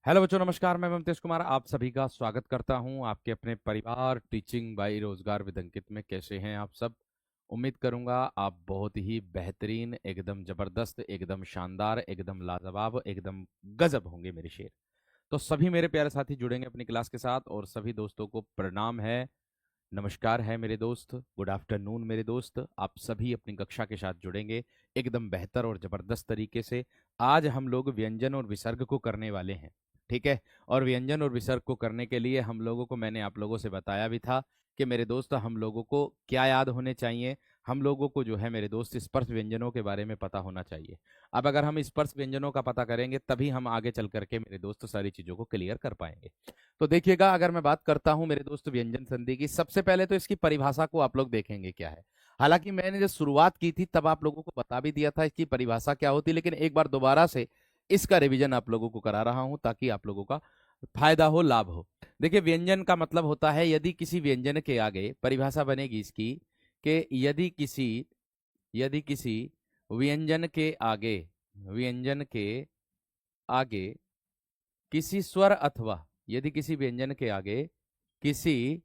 Hello बच्चों, नमस्कार। मैं ममतेश कुमार आप सभी का स्वागत करता हूं आपके अपने परिवार टीचिंग बाई रोजगार विद अंकित में। कैसे हैं आप सब? उम्मीद करूंगा आप बहुत ही बेहतरीन, एकदम जबरदस्त, एकदम शानदार, एकदम लाजवाब, एकदम गजब होंगे मेरे शेर। तो सभी मेरे प्यारे साथी जुड़ेंगे अपनी क्लास के साथ और सभी दोस्तों को प्रणाम है, नमस्कार है मेरे दोस्त, गुड आफ्टरनून मेरे दोस्त। आप सभी अपनी कक्षा के साथ जुड़ेंगे एकदम बेहतर और जबरदस्त तरीके से। आज हम लोग व्यंजन और विसर्ग को करने वाले हैं, ठीक है। और व्यंजन और विसर्ग को करने के लिए हम लोगों को, मैंने आप लोगों से बताया भी था कि मेरे दोस्त हम लोगों को क्या याद होने चाहिए। हम लोगों को जो है मेरे दोस्त स्पर्श व्यंजनों के बारे में पता होना चाहिए। अब अगर हम स्पर्श व्यंजनों का पता करेंगे तभी हम आगे चल करके मेरे दोस्त सारी चीजों को क्लियर कर पाएंगे। तो देखिएगा, अगर मैं बात करता हूं मेरे दोस्त व्यंजन संधि की, सबसे पहले तो इसकी परिभाषा को आप लोग देखेंगे क्या है। हालांकि मैंने जब शुरुआत की थी तब आप लोगों को बता भी दिया था इसकी परिभाषा क्या होती, लेकिन एक बार दोबारा से इसका रिवीजन आप लोगों को करा रहा हूं ताकि आप लोगों का फायदा हो, लाभ हो। देखिए, व्यंजन का मतलब होता है यदि किसी व्यंजन के आगे, परिभाषा बनेगी इसकी कि यदि किसी व्यंजन के आगे, व्यंजन के आगे किसी स्वर अथवा, यदि किसी व्यंजन के आगे किसी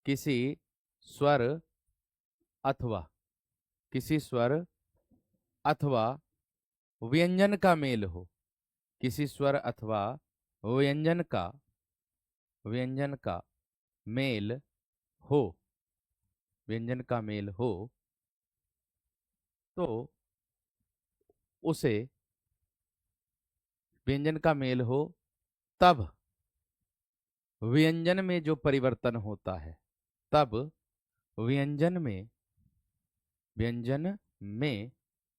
किसी स्वर अथवा किसी स्वर अथवा व्यंजन का मेल हो, किसी स्वर अथवा व्यंजन का मेल हो, व्यंजन का मेल हो, तो उसे, व्यंजन का मेल हो तब व्यंजन में जो परिवर्तन होता है, तब व्यंजन में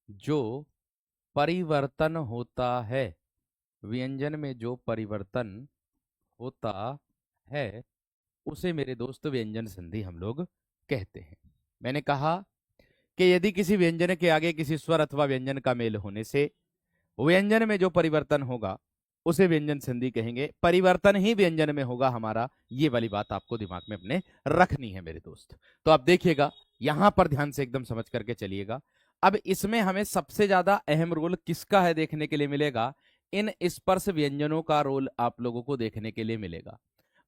जो परिवर्तन होता है, व्यंजन में जो परिवर्तन होता है उसे मेरे दोस्त व्यंजन संधि हम लोग कहते हैं। मैंने कहा कि यदि किसी व्यंजन के आगे किसी स्वर अथवा व्यंजन का मेल होने से व्यंजन में जो परिवर्तन होगा उसे व्यंजन संधि कहेंगे। परिवर्तन ही व्यंजन में होगा हमारा, ये वाली बात आपको दिमाग में अपने रखनी है मेरे दोस्त। तो आप देखिएगा, यहां पर ध्यान से एकदम समझ करके चलिएगा। अब इसमें हमें सबसे ज्यादा अहम रोल किसका है देखने के लिए मिलेगा? इन स्पर्श व्यंजनों का रोल आप लोगों को देखने के लिए मिलेगा।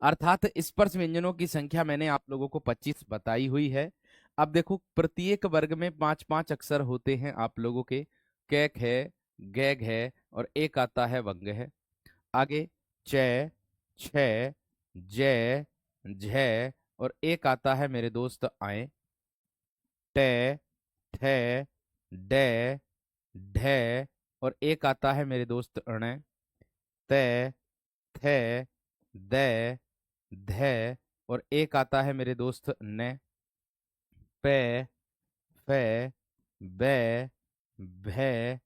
अर्थात स्पर्श व्यंजनों की संख्या मैंने आप लोगों को 25 बताई हुई है। अब देखो, प्रत्येक वर्ग में 5-5 अक्षर होते हैं आप लोगों के। कैक है, गैग है और एक आता है वंग है। आगे च, छ, जय, झ और एक आता है मेरे दोस्त आए। ट, ठ, ड, ढ और एक आता है मेरे दोस्त अण। त, थ, द, ध और एक आता है मेरे दोस्त न। प, फ, ब, भ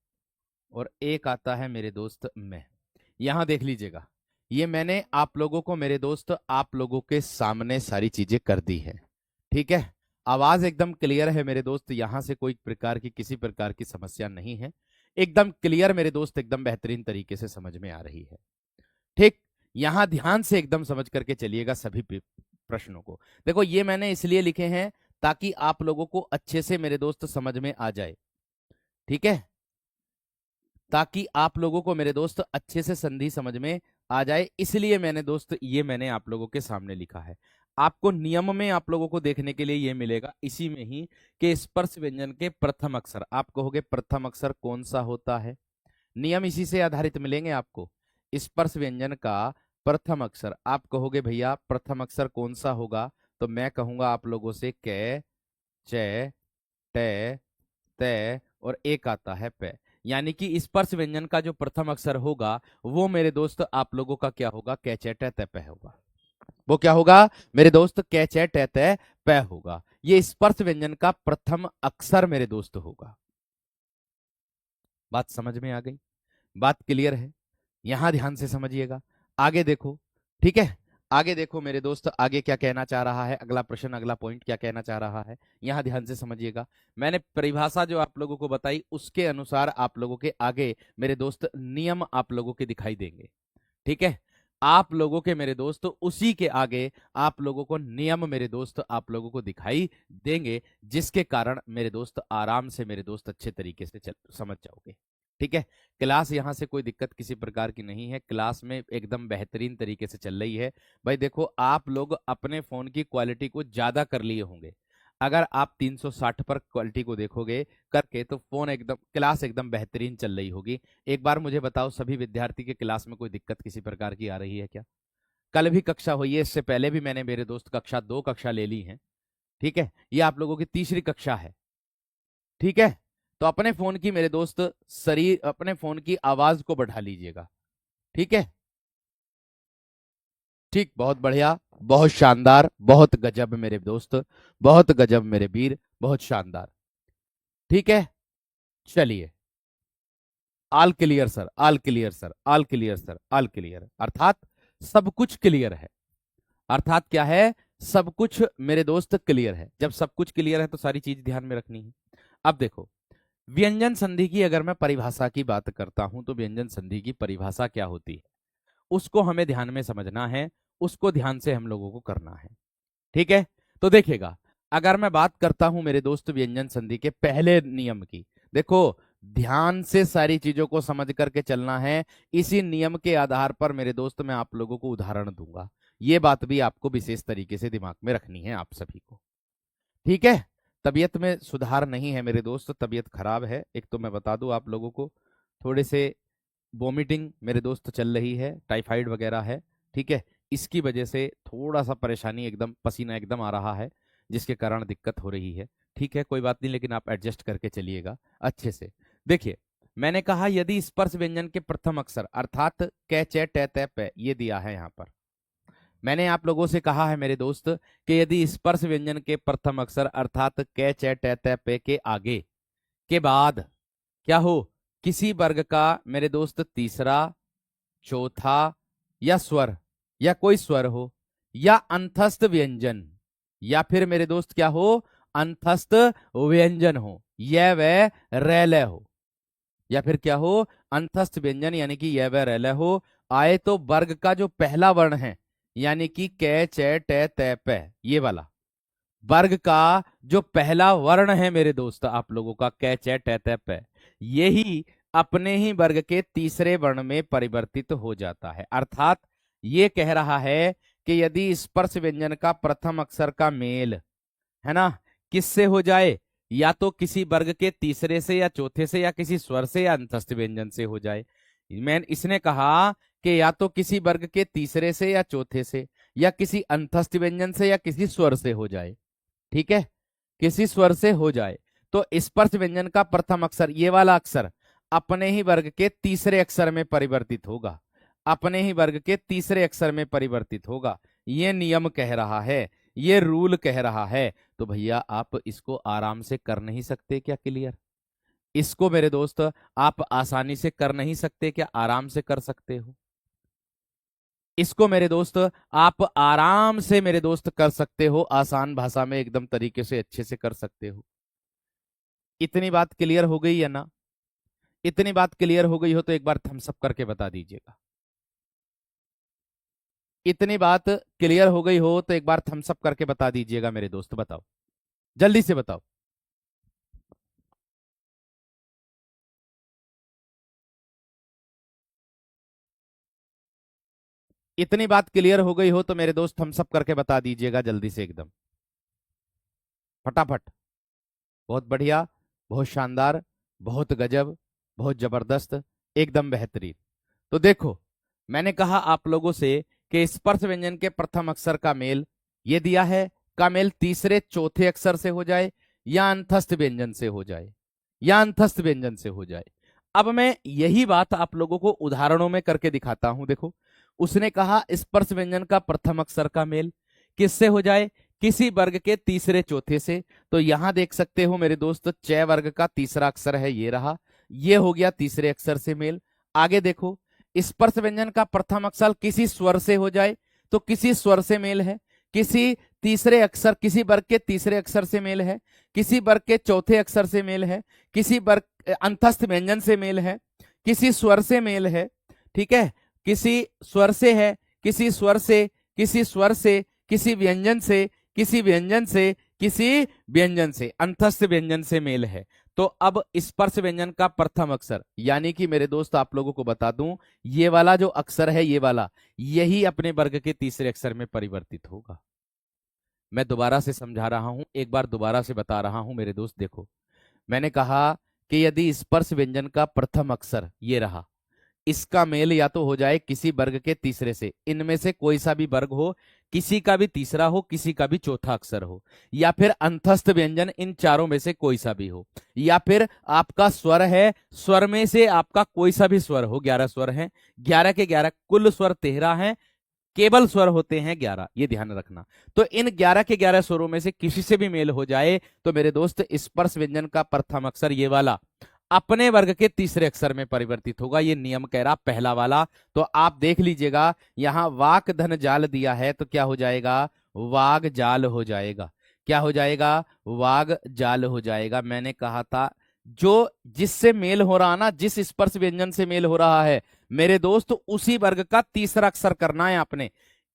और एक आता है मेरे दोस्त मैं। यहां देख लीजिएगा, ये मैंने आप लोगों को मेरे दोस्त आप लोगों के सामने सारी चीजें कर दी है, ठीक है। आवाज एकदम क्लियर है मेरे दोस्त, यहां से कोई प्रकार की, किसी प्रकार की समस्या नहीं है। एकदम क्लियर मेरे दोस्त, एकदम बेहतरीन तरीके से समझ में आ रही है, ठीक। यहां ध्यान से एकदम समझ करके चलिएगा सभी प्रश्नों को। देखो, ये मैंने इसलिए लिखे हैं ताकि आप लोगों को अच्छे से मेरे दोस्त समझ में आ जाए, ठीक है। ताकि आप लोगों को मेरे दोस्त अच्छे से संधि समझ में आ जाए, इसलिए मैंने दोस्त ये मैंने आप लोगों के सामने लिखा है। आपको नियम में आप लोगों को देखने के लिए ये मिलेगा इसी में ही कि स्पर्श व्यंजन के प्रथम अक्षर, आप कहोगे प्रथम अक्षर कौन सा होता है। नियम इसी से आधारित मिलेंगे आपको। स्पर्श व्यंजन का प्रथम अक्षर, आप कहोगे भैया प्रथम अक्षर कौन सा होगा, तो मैं कहूंगा आप लोगों से क, च, ट, त और एक आता है प। यानी कि स्पर्श व्यंजन का जो प्रथम अक्षर होगा वो मेरे दोस्त आप लोगों का क्या होगा? कै च ट त प होगा। वो क्या होगा मेरे दोस्त? कै च ट त प होगा। ये स्पर्श व्यंजन का प्रथम अक्षर मेरे दोस्त होगा। बात समझ में आ गई? बात क्लियर है? यहां ध्यान से समझिएगा। आगे देखो, ठीक है। आगे देखो मेरे दोस्त, आगे क्या कहना चाह रहा है, अगला प्रश्न, अगला पॉइंट क्या कहना चाह रहा है, यहां ध्यान से समझिएगा। मैंने परिभाषा जो आप लोगों को बताई उसके अनुसार आप लोगों के आगे मेरे दोस्त नियम आप लोगों के दिखाई देंगे, ठीक है। आप लोगों के मेरे दोस्त उसी के आगे आप लोगों को नियम मेरे दोस्त आप लोगों को दिखाई देंगे, जिसके कारण मेरे दोस्त आराम से मेरे दोस्त अच्छे तरीके से समझ जाओगे, ठीक है। क्लास यहाँ से कोई दिक्कत किसी प्रकार की नहीं है, क्लास में एकदम बेहतरीन तरीके से चल रही है। भाई देखो, आप लोग अपने फोन की क्वालिटी को ज्यादा कर लिए होंगे। अगर आप 360 पर क्वालिटी को देखोगे करके तो फोन एकदम क्लास एकदम बेहतरीन चल रही होगी। एक बार मुझे बताओ, सभी विद्यार्थी के क्लास में कोई दिक्कत किसी प्रकार की आ रही है क्या? कल भी कक्षा हुई है, इससे पहले भी मैंने मेरे दोस्त कक्षा 2 कक्षा ले ली है। ठीक है, ये आप लोगों की तीसरी कक्षा है। ठीक है, तो अपने फोन की मेरे दोस्त शरीर अपने फोन की आवाज को बढ़ा लीजिएगा। ठीक है, ठीक, बहुत बढ़िया, बहुत शानदार, बहुत गजब मेरे दोस्त, बहुत गजब मेरे वीर, बहुत शानदार। ठीक है, चलिए, all clear sir, all clear sir, all clear sir, all clear, अर्थात सब कुछ क्लियर है। अर्थात क्या है? सब कुछ मेरे दोस्त क्लियर है। जब सब कुछ क्लियर है तो सारी चीज ध्यान में रखनी है। अब देखो, व्यंजन संधि की अगर मैं परिभाषा की बात करता हूं तो व्यंजन संधि की परिभाषा क्या होती है उसको हमें ध्यान में समझना है, उसको ध्यान से हम लोगों को करना है। ठीक है, तो देखिएगा, अगर मैं बात करता हूं मेरे दोस्त व्यंजन संधि के पहले नियम की, देखो ध्यान से सारी चीजों को समझ करके चलना है। इसी नियम के आधार पर मेरे दोस्त मैं आप लोगों को उदाहरण दूंगा। ये बात भी आपको विशेष तरीके से दिमाग में रखनी है आप सभी को। ठीक है, तबीयत में सुधार नहीं है मेरे दोस्त, तबीयत खराब है। एक तो मैं बता दूं आप लोगों को, थोड़े से वोमिटिंग मेरे दोस्त चल रही है, टाइफाइड वगैरह है। ठीक है, इसकी वजह से थोड़ा सा परेशानी, एकदम पसीना एकदम आ रहा है, जिसके कारण दिक्कत हो रही है। ठीक है, कोई बात नहीं, लेकिन आप एडजस्ट करके चलिएगा अच्छे से। देखिए, मैंने कहा यदि स्पर्श व्यंजन के प्रथम अक्षर अर्थात कै चे टे ते पे ये दिया है यहाँ पर, मैंने आप लोगों से कहा है मेरे दोस्त कि यदि स्पर्श व्यंजन के प्रथम अक्षर अर्थात कै चे टे ते पे के आगे के बाद क्या हो, किसी वर्ग का मेरे दोस्त तीसरा, चौथा या स्वर या कोई स्वर हो, या अंतस्थ व्यंजन, या फिर मेरे दोस्त क्या हो, अंतस्थ व्यंजन हो, यह वह रैलय हो, या फिर क्या हो, अंतस्थ व्यंजन यानी कि यह वह रैलय हो, आए तो वर्ग का जो पहला वर्ण है यानी कि कै चे टे ते पे, ये वाला वर्ग का जो पहला वर्ण है मेरे दोस्त आप लोगों का कै चे टे ते पे, यही अपने ही वर्ग के तीसरे वर्ण में परिवर्तित हो जाता है। अर्थात ये कह रहा है कि यदि स्पर्श व्यंजन का प्रथम अक्षर का मेल है ना किससे हो जाए, या तो किसी वर्ग के तीसरे से या चौथे से या किसी स्वर से या अंतस्थ व्यंजन से हो जाए। इसने कहा कि या तो किसी वर्ग के तीसरे से या चौथे से या किसी अंतस्थ व्यंजन से या किसी स्वर से हो जाए। ठीक है, किसी स्वर से हो जाए तो स्पर्श व्यंजन का प्रथम अक्षर ये वाला अक्षर अपने ही वर्ग के तीसरे अक्षर में परिवर्तित होगा, अपने ही वर्ग के तीसरे अक्षर में परिवर्तित होगा। ये नियम कह रहा है, ये रूल कह रहा है। तो भैया आप इसको आराम से कर नहीं सकते क्या क्लियर? इसको मेरे दोस्त आप आसानी से कर नहीं सकते क्या? आराम से कर सकते हो इसको मेरे दोस्त, आप आराम से मेरे दोस्त कर सकते हो, आसान भाषा में एकदम तरीके से अच्छे से कर सकते हो। इतनी बात क्लियर हो गई है ना? इतनी बात क्लियर हो गई हो तो एक बार थम्स अप करके बता दीजिएगा। इतनी बात क्लियर हो गई हो तो एक बार थम्स अप करके बता दीजिएगा मेरे दोस्त, बताओ जल्दी से बताओ। इतनी बात क्लियर हो गई हो तो मेरे दोस्त थम्स अप करके बता दीजिएगा जल्दी से, एकदम फटाफट। बहुत बढ़िया, बहुत शानदार, बहुत गजब, बहुत जबरदस्त, एकदम बेहतरीन। तो देखो, मैंने कहा आप लोगों से कि स्पर्श व्यंजन के प्रथम अक्षर का मेल ये दिया है, का मेल तीसरे चौथे अक्षर से हो जाए या अंतस्थ व्यंजन से हो जाए, या अंतस्थ व्यंजन से हो जाए। अब मैं यही बात आप लोगों को उदाहरणों में करके दिखाता हूं। देखो, उसने कहा स्पर्श व्यंजन का प्रथम अक्षर का मेल किससे हो जाए, किसी वर्ग के तीसरे चौथे से। तो यहां देख सकते हो मेरे दोस्त, च वर्ग का तीसरा अक्षर है, ये रहा, ये हो गया तीसरे अक्षर से मेल। आगे देखो, स्पर्श व्यंजन का प्रथम अक्षर किसी स्वर से हो जाए तो किसी स्वर से मेल है, किसी तीसरे अक्षर किसी वर्ग के तीसरे अक्षर से मेल है, किसी वर्ग के चौथे अक्षर से मेल है, किसी वर्ग अंतस्थ व्यंजन से मेल है, किसी स्वर से मेल है। ठीक है, किसी स्वर से है, किसी स्वर से, किसी स्वर से, किसी व्यंजन से, किसी व्यंजन से, किसी व्यंजन से, अंतस्थ व्यंजन से मेल है। तो अब स्पर्श व्यंजन का प्रथम अक्षर, यानी कि मेरे दोस्त आप लोगों को बता दूं, ये वाला जो अक्षर है, ये वाला, यही अपने वर्ग के तीसरे अक्षर में परिवर्तित होगा। मैं दोबारा से समझा रहा हूं, एक बार दोबारा से बता रहा हूं मेरे दोस्त। देखो, मैंने कहा कि यदि स्पर्श व्यंजन का प्रथम अक्षर ये रहा, इसका मेल या तो हो जाए किसी वर्ग के तीसरे से, इनमें से कोई सा भी वर्ग हो, किसी का भी तीसरा हो, किसी का भी चौथा अक्षर हो, या फिर अंतस्थ व्यंजन इन चारों में से कोई सा भी हो, या फिर आपका स्वर है, स्वर में से आपका कोई सा भी स्वर हो। 11 स्वर हैं, 11 के 11, कुल स्वर 13 हैं, केवल स्वर होते हैं 11, ये ध्यान रखना। तो इन 11 के 11 स्वरों में से किसी से भी मेल हो जाए तो मेरे दोस्त स्पर्श व्यंजन का प्रथम अक्षर ये वाला अपने वर्ग के तीसरे अक्षर में परिवर्तित होगा। ये नियम कह रहा पहला वाला। तो आप देख लीजिएगा, यहां वाक धन जाल दिया है तो क्या हो जाएगा, वाग जाल हो जाएगा। क्या हो जाएगा, वाग जाल हो जाएगा। मैंने कहा था जो जिससे मेल हो रहा ना, जिस स्पर्श व्यंजन से मेल हो रहा है मेरे दोस्त, उसी वर्ग का तीसरा अक्षर करना है आपने।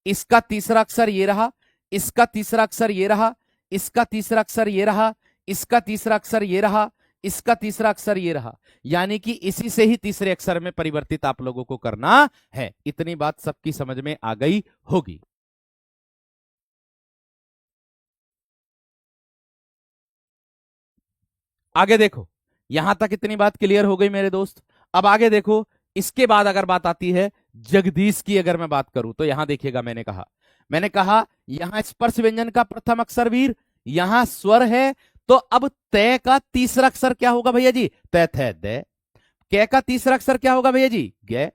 इसका तीसरा अक्षर ये रहा, इसका तीसरा अक्षर ये रहा, इसका तीसरा अक्षर ये रहा, इसका तीसरा अक्षर ये रहा, इसका तीसरा अक्षर ये रहा, यानी कि इसी से ही तीसरे अक्षर में परिवर्तित आप लोगों को करना है। इतनी बात सबकी समझ में आ गई होगी। आगे देखो, यहां तक इतनी बात क्लियर हो गई मेरे दोस्त। अब आगे देखो, इसके बाद अगर बात आती है जगदीश की, अगर मैं बात करूं तो यहां देखिएगा, मैंने कहा यहां स्पर्श व्यंजन का प्रथम अक्षर वीर, यहां स्वर है, तो अब तय का तीसरा अक्षर क्या होगा भैया जी, तय थे दे। कै का तीसरा अक्षर क्या होगा भैया जी, गे।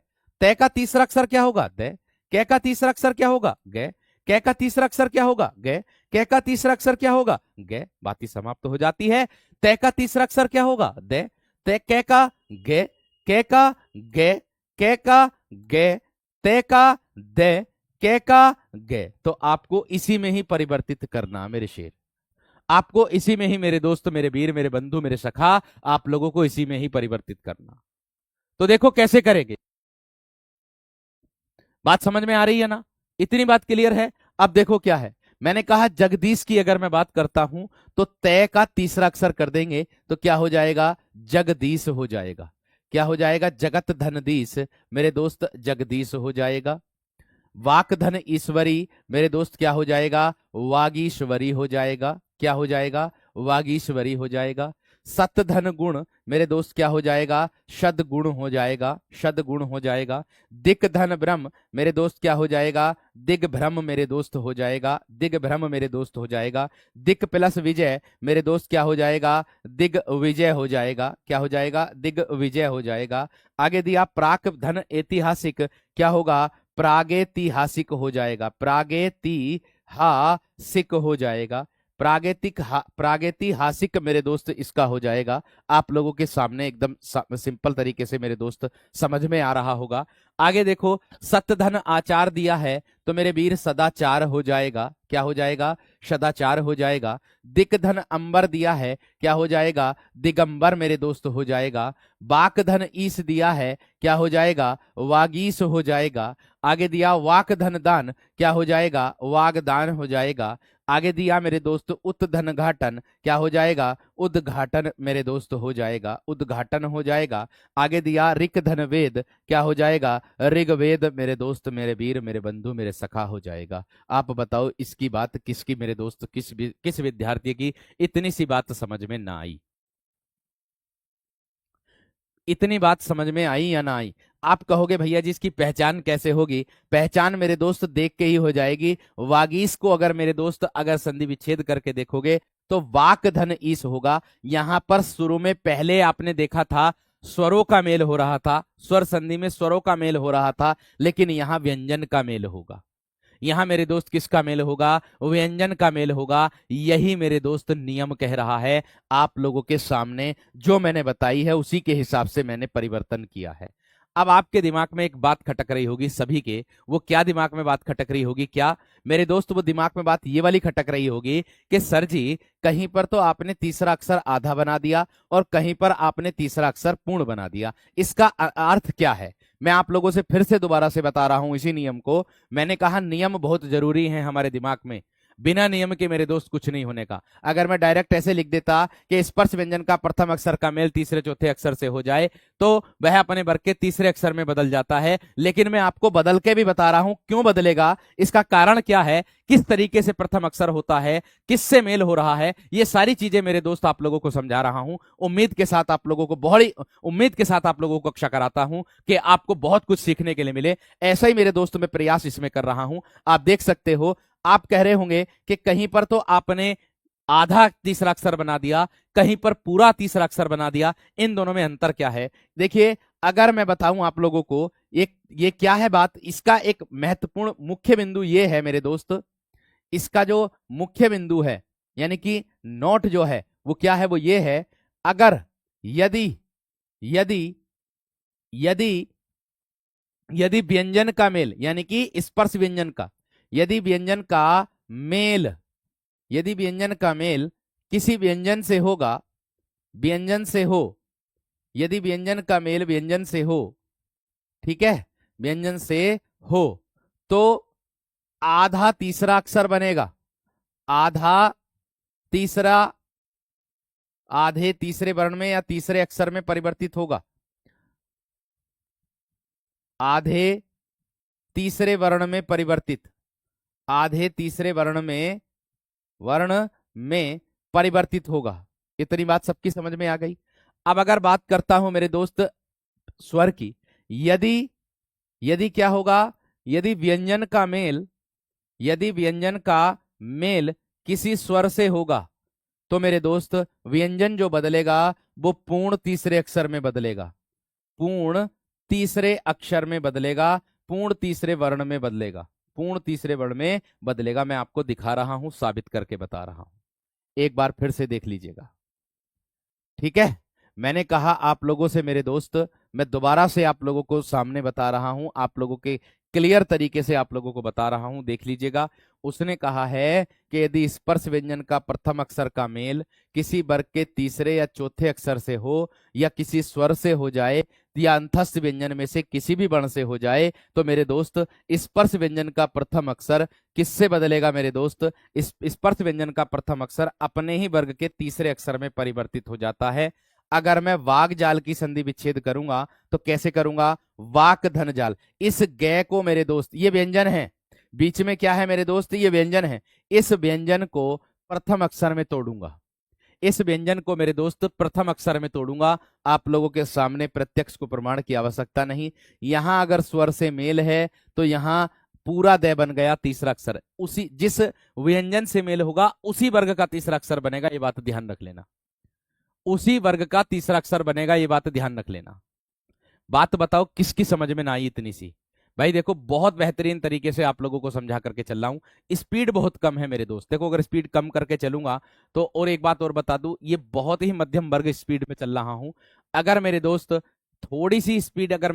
तय का तीसरा अक्षर क्या होगा, दे। कै का तीसरा अक्षर क्या होगा, गे। कै का तीसरा अक्षर क्या होगा, गे। कै का तीसरा अक्षर क्या होगा, गे। बात ही समाप्त हो जाती है। तय का तीसरा अक्षर क्या होगा, दे। तय कै का गे, कै का गे, कै का गे, तय का दे, कै का गे। तो आपको इसी में ही परिवर्तित करना मेरे शेर, आपको इसी में ही मेरे दोस्त, मेरे वीर, मेरे बंधु, मेरे सखा, आप लोगों को इसी में ही परिवर्तित करना। तो देखो कैसे करेंगे, बात समझ में आ रही है ना, इतनी बात क्लियर है। अब देखो क्या है, मैंने कहा जगदीश की अगर मैं बात करता हूं तो तय का तीसरा अक्षर कर देंगे तो क्या हो जाएगा, जगदीश हो जाएगा। क्या हो जाएगा, जगत धनदीश, मेरे दोस्त जगदीश हो जाएगा। वाक धन ईश्वरी, मेरे दोस्त क्या हो जाएगा, वागीश्वरी हो जाएगा। क्या हो जाएगा, वागीश्वरी हो जाएगा। सत धन गुण, मेरे दोस्त क्या हो जाएगा, सदगुण हो जाएगा, सदगुण हो जाएगा। दिक धन ब्रह्म, मेरे दोस्त क्या हो जाएगा, दिग्भ्रम मेरे दोस्त हो जाएगा, दिग्भ्रम मेरे दोस्त हो जाएगा। दिक प्लस विजय, मेरे दोस्त क्या हो जाएगा, दिग विजय हो जाएगा। क्या हो जाएगा, दिग विजय हो जाएगा। आगे दिया प्राक धन ऐतिहासिक, क्या होगा, प्रागैतिहासिक हो जाएगा, प्रागैतिहासिक हो जाएगा। प्रागैतिहासिक मेरे दोस्त इसका हो जाएगा। आप लोगों के सामने एकदम सिंपल तरीके से मेरे दोस्त समझ में आ रहा होगा। आगे देखो, सतधन आचार दिया है तो मेरे वीर सदाचार हो जाएगा। क्या हो जाएगा, सदाचार हो जाएगा। दिक्धन अंबर दिया है, क्या हो जाएगा, दिगंबर मेरे दोस्त हो जाएगा। बाकधन ईस दिया है, क्या हो जाएगा, वागीस हो जाएगा। आगे दिया वाक धन दान, क्या हो जाएगा, वागदान हो जाएगा। आगे दिया मेरे दोस्त उत्धन घाटन, क्या हो जाएगा, उद्घाटन मेरे दोस्त हो जाएगा, उद्घाटन हो जाएगा। आगे दिया ऋक धन वेद, क्या हो जाएगा, ऋग्वेद मेरे दोस्त, मेरे वीर, मेरे बंधु, मेरे सखा हो जाएगा। आप बताओ इसकी बात किसकी मेरे दोस्त, किस विद्यार्थी की इतनी सी बात समझ में ना आई, इतनी बात समझ में आई या ना आई। आप कहोगे भैया जी इसकी पहचान कैसे होगी, पहचान मेरे दोस्त देख के ही हो जाएगी। वागीस को अगर मेरे दोस्त अगर संधि विच्छेद करके देखोगे तो वाक धन ईस होगा। यहां पर शुरू में पहले आपने देखा था स्वरों का मेल हो रहा था, स्वर संधि में स्वरों का मेल हो रहा था, लेकिन यहां व्यंजन का मेल होगा। यहां मेरे दोस्त किसका मेल होगा, व्यंजन का मेल होगा। यही मेरे दोस्त नियम कह रहा है आप लोगों के सामने, जो मैंने बताई है उसी के हिसाब से मैंने परिवर्तन किया है। अब आपके दिमाग में एक बात खटक रही होगी सभी के, वो क्या दिमाग में बात खटक रही होगी, क्या मेरे दोस्त, वो दिमाग में बात ये वाली खटक रही होगी कि सर जी कहीं पर तो आपने तीसरा अक्षर आधा बना दिया और कहीं पर आपने तीसरा अक्षर पूर्ण बना दिया, इसका अर्थ क्या है। मैं आप लोगों से फिर से दोबारा से बता रहा हूं इसी नियम को। मैंने कहा नियम बहुत जरूरी है हमारे दिमाग में। बिना नियम के मेरे दोस्त कुछ नहीं होने का। अगर मैं डायरेक्ट ऐसे लिख देता कि स्पर्श व्यंजन का प्रथम अक्षर का मेल तीसरे चौथे अक्षर से हो जाए तो वह अपने वर्ग के तीसरे अक्षर में बदल जाता है, लेकिन मैं आपको बदल के भी बता रहा हूं क्यों बदलेगा, इसका कारण क्या है, किस तरीके से प्रथम अक्षर होता है, किससे मेल हो रहा है, ये सारी चीजें मेरे दोस्त आप लोगों को समझा रहा हूं। उम्मीद के साथ आप लोगों को उम्मीद के साथ आप लोगों को कक्षा कराता हूं कि आपको बहुत कुछ सीखने के लिए मिले। ऐसा ही मेरे दोस्त मैं प्रयास इसमें कर रहा हूं। आप देख सकते हो, आप कह रहे होंगे कि कहीं पर तो आपने आधा तीसरा अक्षर बना दिया, कहीं पर पूरा तीसरा अक्षर बना दिया, इन दोनों में अंतर क्या है। देखिए, अगर मैं बताऊं आप लोगों को ये क्या है बात, इसका एक महत्वपूर्ण मुख्य बिंदु ये है मेरे दोस्त, इसका जो मुख्य बिंदु है यानी कि नोट जो है वो क्या है, वो ये है, अगर यदि यदि यदि यदि व्यंजन का मेल यानी कि स्पर्श व्यंजन का, यदि व्यंजन का मेल यदि व्यंजन का मेल किसी व्यंजन से होगा, व्यंजन से हो, यदि व्यंजन का मेल व्यंजन से हो, ठीक है, व्यंजन से हो, तो आधा तीसरा अक्षर बनेगा, आधा तीसरा, आधे तीसरे वर्ण में या तीसरे अक्षर में परिवर्तित होगा, आधे तीसरे वर्ण में परिवर्तित, आधे तीसरे वर्ण में परिवर्तित होगा। इतनी बात सबकी समझ में आ गई। अब अगर बात करता हूं मेरे दोस्त स्वर की, यदि यदि क्या होगा, यदि व्यंजन का मेल, यदि व्यंजन का मेल किसी स्वर से होगा तो मेरे दोस्त व्यंजन जो बदलेगा वो पूर्ण तीसरे अक्षर में बदलेगा, पूर्ण तीसरे अक्षर में बदलेगा, पूर्ण तीसरे वर्ण में बदलेगा, पूर्ण तीसरे वर्ण में बदलेगा। मैं आपको दिखा रहा हूं, साबित करके बता रहा हूं, एक बार फिर से देख लीजिएगा, ठीक है। मैंने कहा आप लोगों से मेरे दोस्त, मैं दोबारा से आप लोगों को सामने बता रहा हूं, आप लोगों के क्लियर तरीके से आप लोगों को बता रहा हूं, देख लीजिएगा। उसने कहा है कि यदि स्पर्श व्यंजन का प्रथम अक्षर का मेल किसी वर्ग के तीसरे या चौथे अक्षर से हो या किसी स्वर से हो जाए या अंतस्थ व्यंजन में से किसी भी वर्ण से हो जाए तो मेरे दोस्त स्पर्श व्यंजन का प्रथम अक्षर किससे बदलेगा मेरे दोस्त, इस स्पर्श व्यंजन का प्रथम अक्षर अपने ही वर्ग के तीसरे अक्षर में परिवर्तित हो जाता है। अगर मैं वाक जाल की संधि विच्छेद करूंगा तो कैसे करूंगा, वाक धन जाल, इस ग को मेरे दोस्त, ये व्यंजन है, बीच में क्या है मेरे दोस्त, ये व्यंजन है, इस व्यंजन को प्रथम अक्षर में तोड़ूंगा, इस व्यंजन को मेरे दोस्त प्रथम अक्षर में तोड़ूंगा। आप लोगों के सामने प्रत्यक्ष को प्रमाण की आवश्यकता नहीं, यहां अगर स्वर से मेल है तो यहां पूरा दय बन गया तीसरा अक्षर, उसी जिस व्यंजन से मेल होगा उसी वर्ग का तीसरा अक्षर बनेगा, ये बात ध्यान रख लेना, उसी वर्ग का तीसरा अक्षर बनेगा, ये बात ध्यान रख लेना। बात बताओ किसकी समझ में ना आई इतनी सी। भाई देखो, बहुत बेहतरीन तरीके से आप लोगों को समझा करके चल रहा हूं, स्पीड बहुत कम है मेरे दोस्त, देखो अगर स्पीड कम करके चलूंगा तो, और एक बात और बता दूं, ये बहुत ही मध्यम वर्ग स्पीड में चल रहा हूं। अगर मेरे दोस्त थोड़ी सी स्पीड अगर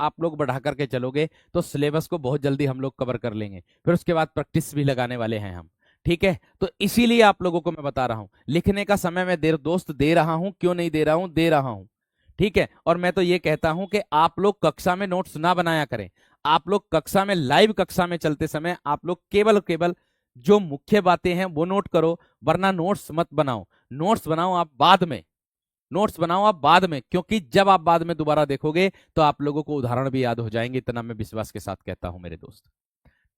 आप लोग बढ़ा करके चलोगे तो सिलेबस को बहुत जल्दी हम लोग कवर कर लेंगे, फिर उसके बाद प्रैक्टिस भी लगाने वाले हैं हम, ठीक है। तो इसीलिए आप लोगों को मैं बता रहा हूं, लिखने का समय मैं दोस्त दे रहा हूं, क्यों नहीं दे रहा हूं, दे रहा हूं, ठीक है। और मैं तो ये कहता हूं कि आप लोग कक्षा में नोट्स ना बनाया करें, आप लोग कक्षा में, लाइव कक्षा में चलते समय आप लोग केवल केवल जो मुख्य बातें हैं वो नोट करो, वरना नोट्स मत बनाओ। नोट्स बनाओ आप बाद में, नोट्स बनाओ आप बाद में, क्योंकि जब आप बाद में दोबारा देखोगे तो आप लोगों को उदाहरण भी याद हो जाएंगे, इतना मैं विश्वास के साथ कहता हूं मेरे दोस्त,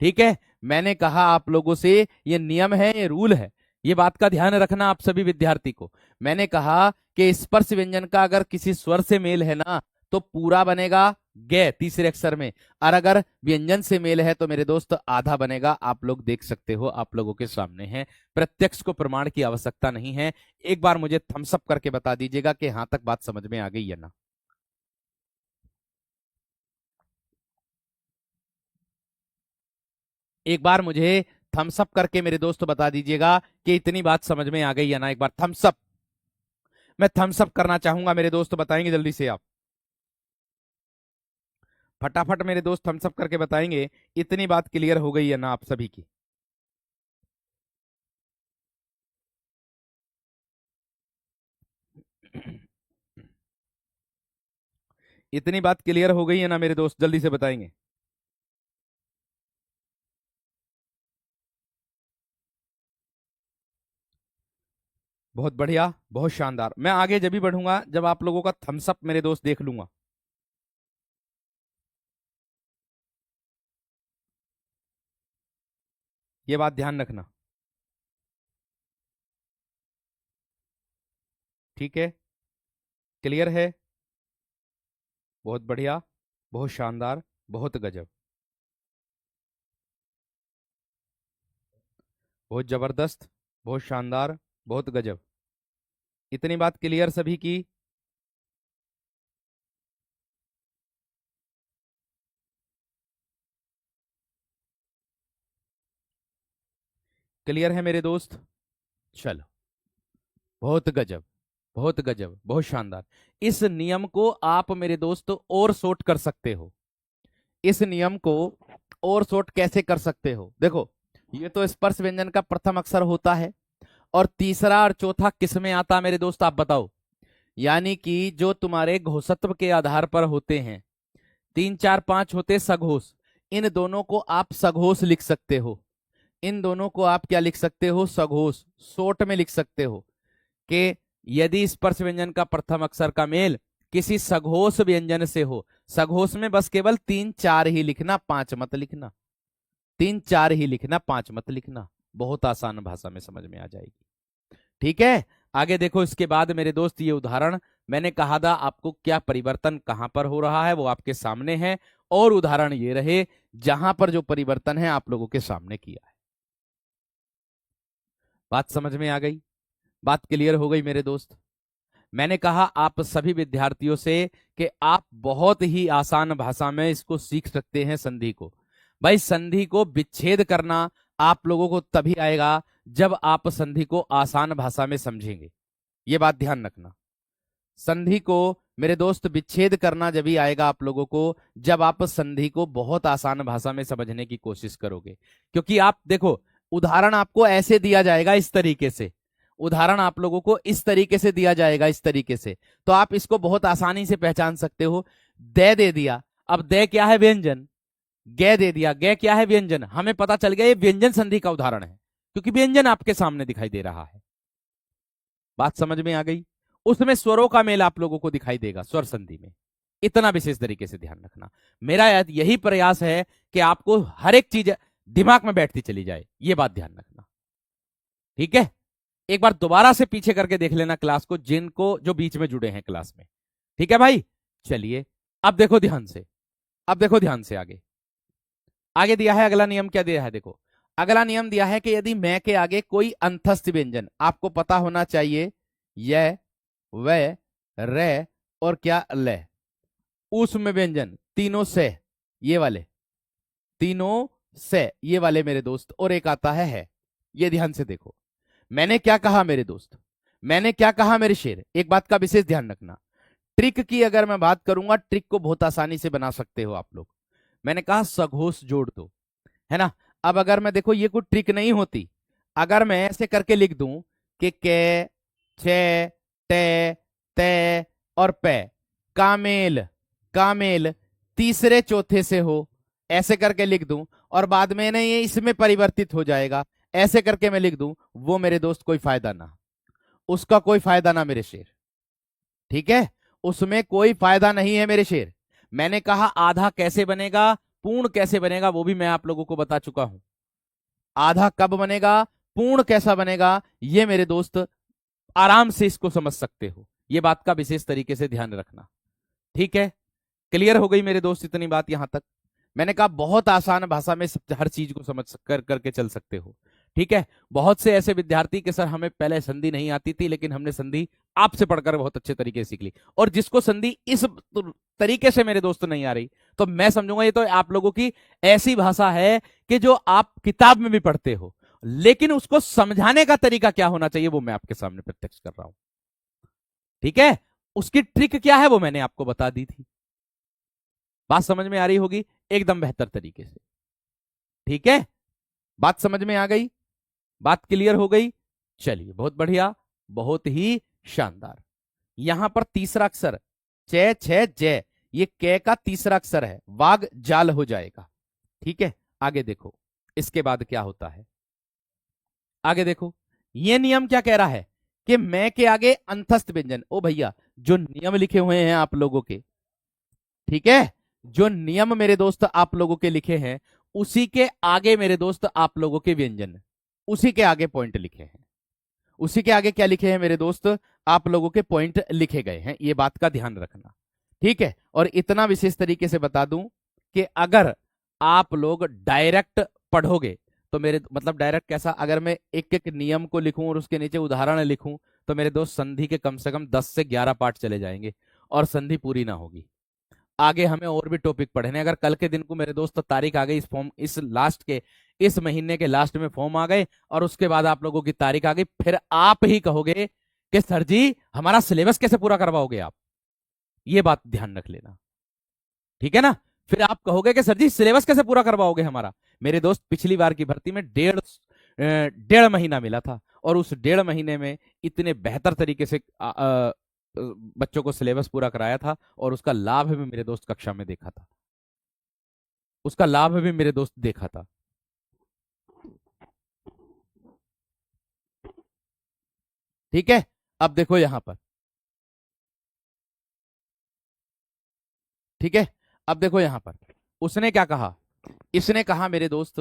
ठीक है। मैंने कहा आप लोगों से, ये नियम है, ये रूल है, ये बात का ध्यान रखना आप सभी विद्यार्थी को। मैंने कहा कि स्पर्श व्यंजन का अगर किसी स्वर से मेल है ना तो पूरा बनेगा गे तीसरे अक्षर में, और अगर व्यंजन से मेल है तो मेरे दोस्त आधा बनेगा। आप लोग देख सकते हो, आप लोगों के सामने है, प्रत्यक्ष को प्रमाण की आवश्यकता नहीं है। एक बार मुझे थम्स अप करके बता दीजिएगा कि हाँ तक बात समझ में आ गई है ना। एक बार मुझे थम्स अप करके मेरे दोस्त बता दीजिएगा कि इतनी बात समझ में आ गई है ना। एक बार थम्स अप, मैं थम्स अप करना चाहूंगा मेरे दोस्त, बताएंगे जल्दी से आप, फटाफट मेरे दोस्त थम्स अप करके बताएंगे इतनी बात क्लियर हो गई है ना आप सभी की। इतनी बात क्लियर हो गई है ना मेरे दोस्त, जल्दी से बताएंगे। बहुत बढ़िया, बहुत शानदार। मैं आगे जब भी बढ़ूंगा जब आप लोगों का थम्स अप मेरे दोस्त देख लूंगा। ये बात ध्यान रखना। ठीक है, क्लियर है। बहुत बढ़िया, बहुत शानदार, बहुत गजब, बहुत जबरदस्त, बहुत शानदार, बहुत गजब। इतनी बात क्लियर सभी की? क्लियर है मेरे दोस्त? चलो, बहुत गजब, बहुत गजब, बहुत शानदार। इस नियम को आप मेरे दोस्त और शॉर्ट कर सकते हो। इस नियम को और शॉर्ट कैसे कर सकते हो? देखो, ये तो स्पर्श व्यंजन का प्रथम अक्षर होता है, और तीसरा और चौथा किस में आता है मेरे दोस्त, आप बताओ। यानी कि जो तुम्हारे घोषत्व के आधार पर होते हैं, 3 4 5 होते सघोष, इन दोनों को आप सघोष लिख सकते हो। इन दोनों को आप क्या लिख सकते हो? सघोष। शॉर्ट में लिख सकते हो कि यदि स्पर्श व्यंजन का प्रथम अक्षर का मेल किसी सघोष व्यंजन से हो, सघोष में बस केवल 3 4 ही लिखना, 5 मत लिखना। 3 4 ही लिखना, 5 मत लिखना। बहुत आसान भाषा में समझ में आ जाएगी। ठीक है, आगे देखो। इसके बाद मेरे दोस्त ये उदाहरण मैंने कहा था आपको क्या परिवर्तन कहां पर हो रहा है वो आपके सामने है, और उदाहरण ये रहे जहां पर जो परिवर्तन है आप लोगों के सामने किया है। बात समझ में आ गई? बात क्लियर हो गई मेरे दोस्त? मैंने कहा आप सभी विद्यार्थियों से कि आप बहुत ही आसान भाषा में इसको सीख सकते हैं, संधि को। भाई, संधि को विच्छेद करना आप लोगों को तभी आएगा जब आप संधि को आसान भाषा में समझेंगे। ये बात ध्यान रखना। संधि को मेरे दोस्त विच्छेद करना जब ही आएगा आप लोगों को जब आप संधि को बहुत आसान भाषा में समझने की कोशिश करोगे। क्योंकि आप देखो, उदाहरण आपको ऐसे दिया जाएगा, इस तरीके से उदाहरण आप लोगों को इस तरीके से दिया जाएगा, इस तरीके से, तो आप इसको बहुत आसानी से पहचान सकते हो। दे दिया, अब दे क्या है? व्यंजन। गे दे दिया, गे क्या है? व्यंजन। हमें पता चल गया ये व्यंजन संधि का उदाहरण है, क्योंकि व्यंजन आपके सामने दिखाई दे रहा है। बात समझ में आ गई? उसमें स्वरों का मेल आप लोगों को दिखाई देगा स्वर संधि में। इतना विशेष तरीके से ध्यान रखना। मेरा यही प्रयास है कि आपको हर एक चीज दिमाग में बैठती चली जाए, ये बात ध्यान रखना। ठीक है, एक बार दोबारा से पीछे करके देख लेना क्लास को, जिनको जो बीच में जुड़े हैं क्लास में। ठीक है भाई, चलिए अब देखो ध्यान से। अब देखो ध्यान से, आगे आगे दिया है अगला नियम। क्या दिया है? देखो, अगला नियम दिया है कि यदि मैं के आगे कोई अंतस्थ व्यंजन, आपको पता होना चाहिए, य व रे और क्या ल, उसमें व्यंजन तीनों से, ये वाले तीनों से, ये वाले मेरे दोस्त, और एक आता है। ये ध्यान से देखो, मैंने क्या कहा मेरे दोस्त, मैंने क्या कहा मेरे शेर? एक बात का विशेष ध्यान रखना। ट्रिक की अगर मैं बात करूंगा, ट्रिक को बहुत आसानी से बना सकते हो आप लोग। मैंने कहा सघोष जोड़ दो, है ना। अब अगर मैं, देखो ये कोई ट्रिक नहीं होती, अगर मैं ऐसे करके लिख दूं कि के, छे, ते, ते और पे, कामेल, कामेल तीसरे चौथे से हो, ऐसे करके लिख दूं, और बाद में नहीं ये इसमें परिवर्तित हो जाएगा, ऐसे करके मैं लिख दूं, वो मेरे दोस्त कोई फायदा ना, उसका कोई फायदा ना मेरे शेर। ठीक है, उसमें कोई फायदा नहीं है मेरे शेर। मैंने कहा आधा कैसे बनेगा, पूर्ण कैसे बनेगा, वो भी मैं आप लोगों को बता चुका हूं। आधा कब बनेगा, पूर्ण कैसा बनेगा, ये मेरे दोस्त आराम से इसको समझ सकते हो। ये बात का विशेष तरीके से ध्यान रखना। ठीक है, क्लियर हो गई मेरे दोस्त इतनी बात यहां तक? मैंने कहा बहुत आसान भाषा में हर चीज को समझ करके चल सकते हो। ठीक है, बहुत से ऐसे विद्यार्थी के सर हमें पहले संधि नहीं आती थी, लेकिन हमने संधि आपसे पढ़कर बहुत अच्छे तरीके से सीख ली। और जिसको संधि इस तरीके से मेरे दोस्त नहीं आ रही, तो मैं समझूंगा ये तो आप लोगों की ऐसी भाषा है कि जो आप किताब में भी पढ़ते हो, लेकिन उसको समझाने का तरीका क्या होना चाहिए वो मैं आपके सामने प्रत्यक्ष कर रहा हूं। ठीक है, उसकी ट्रिक क्या है वो मैंने आपको बता दी थी। बात समझ में आ रही होगी एकदम बेहतर तरीके से। ठीक है, बात समझ में आ गई? बात क्लियर हो गई? चलिए, बहुत बढ़िया, बहुत ही शानदार। यहां पर तीसरा अक्षर चे, छे, जय, ये कै का तीसरा अक्षर है, वाग जाल हो जाएगा। ठीक है, आगे देखो इसके बाद क्या होता है। आगे देखो, ये नियम क्या कह रहा है कि मैं के आगे अंतस्थ व्यंजन, ओ भैया जो नियम लिखे हुए हैं आप लोगों के, ठीक है, जो नियम मेरे दोस्त आप लोगों के लिखे हैं, उसी के आगे मेरे दोस्त आप लोगों के व्यंजन, उसी के आगे पॉइंट लिखे हैं, उसी के आगे क्या लिखे हैं मेरे दोस्त, आप लोगों के पॉइंट लिखे गए हैं, ये बात का ध्यान रखना, ठीक है। और इतना विशेष तरीके से बता दूं कि अगर आप लोग डायरेक्ट पढ़ोगे तो मेरे मतलब डायरेक्ट कैसा, अगर मैं एक एक नियम को लिखूं और उसके नीचे उदाहरण लिखूं तो मेरे दोस्त संधि के कम से कम 10 से 11 पार्ट चले जाएंगे और संधि पूरी ना होगी। आगे हमें और भी टॉपिक पढ़ने, अगर कल के दिन को मेरे दोस्त तारीख आ गई, इस फॉर्म इस लास्ट के इस महीने के लास्ट में फॉर्म आ गए और उसके बाद आप लोगों की तारीख आ गई, फिर आप ही कहोगे कि सर जी हमारा सिलेबस कैसे पूरा करवाओगे आप, ये बात ध्यान रख लेना, ठीक है ना। फिर आप कहोगे कि सर जी सिलेबस कैसे पूरा करवाओगे हमारा। मेरे दोस्त पिछली बार की भर्ती में डेढ़ महीना मिला था और उस डेढ़ महीने में इतने बेहतर तरीके से बच्चों को सिलेबस पूरा कराया था और उसका लाभ भी मेरे दोस्त कक्षा में देखा था, उसका लाभ भी मेरे दोस्त देखा था। ठीक है, अब देखो यहां पर, ठीक है, अब देखो यहां पर उसने क्या कहा, इसने कहा मेरे दोस्त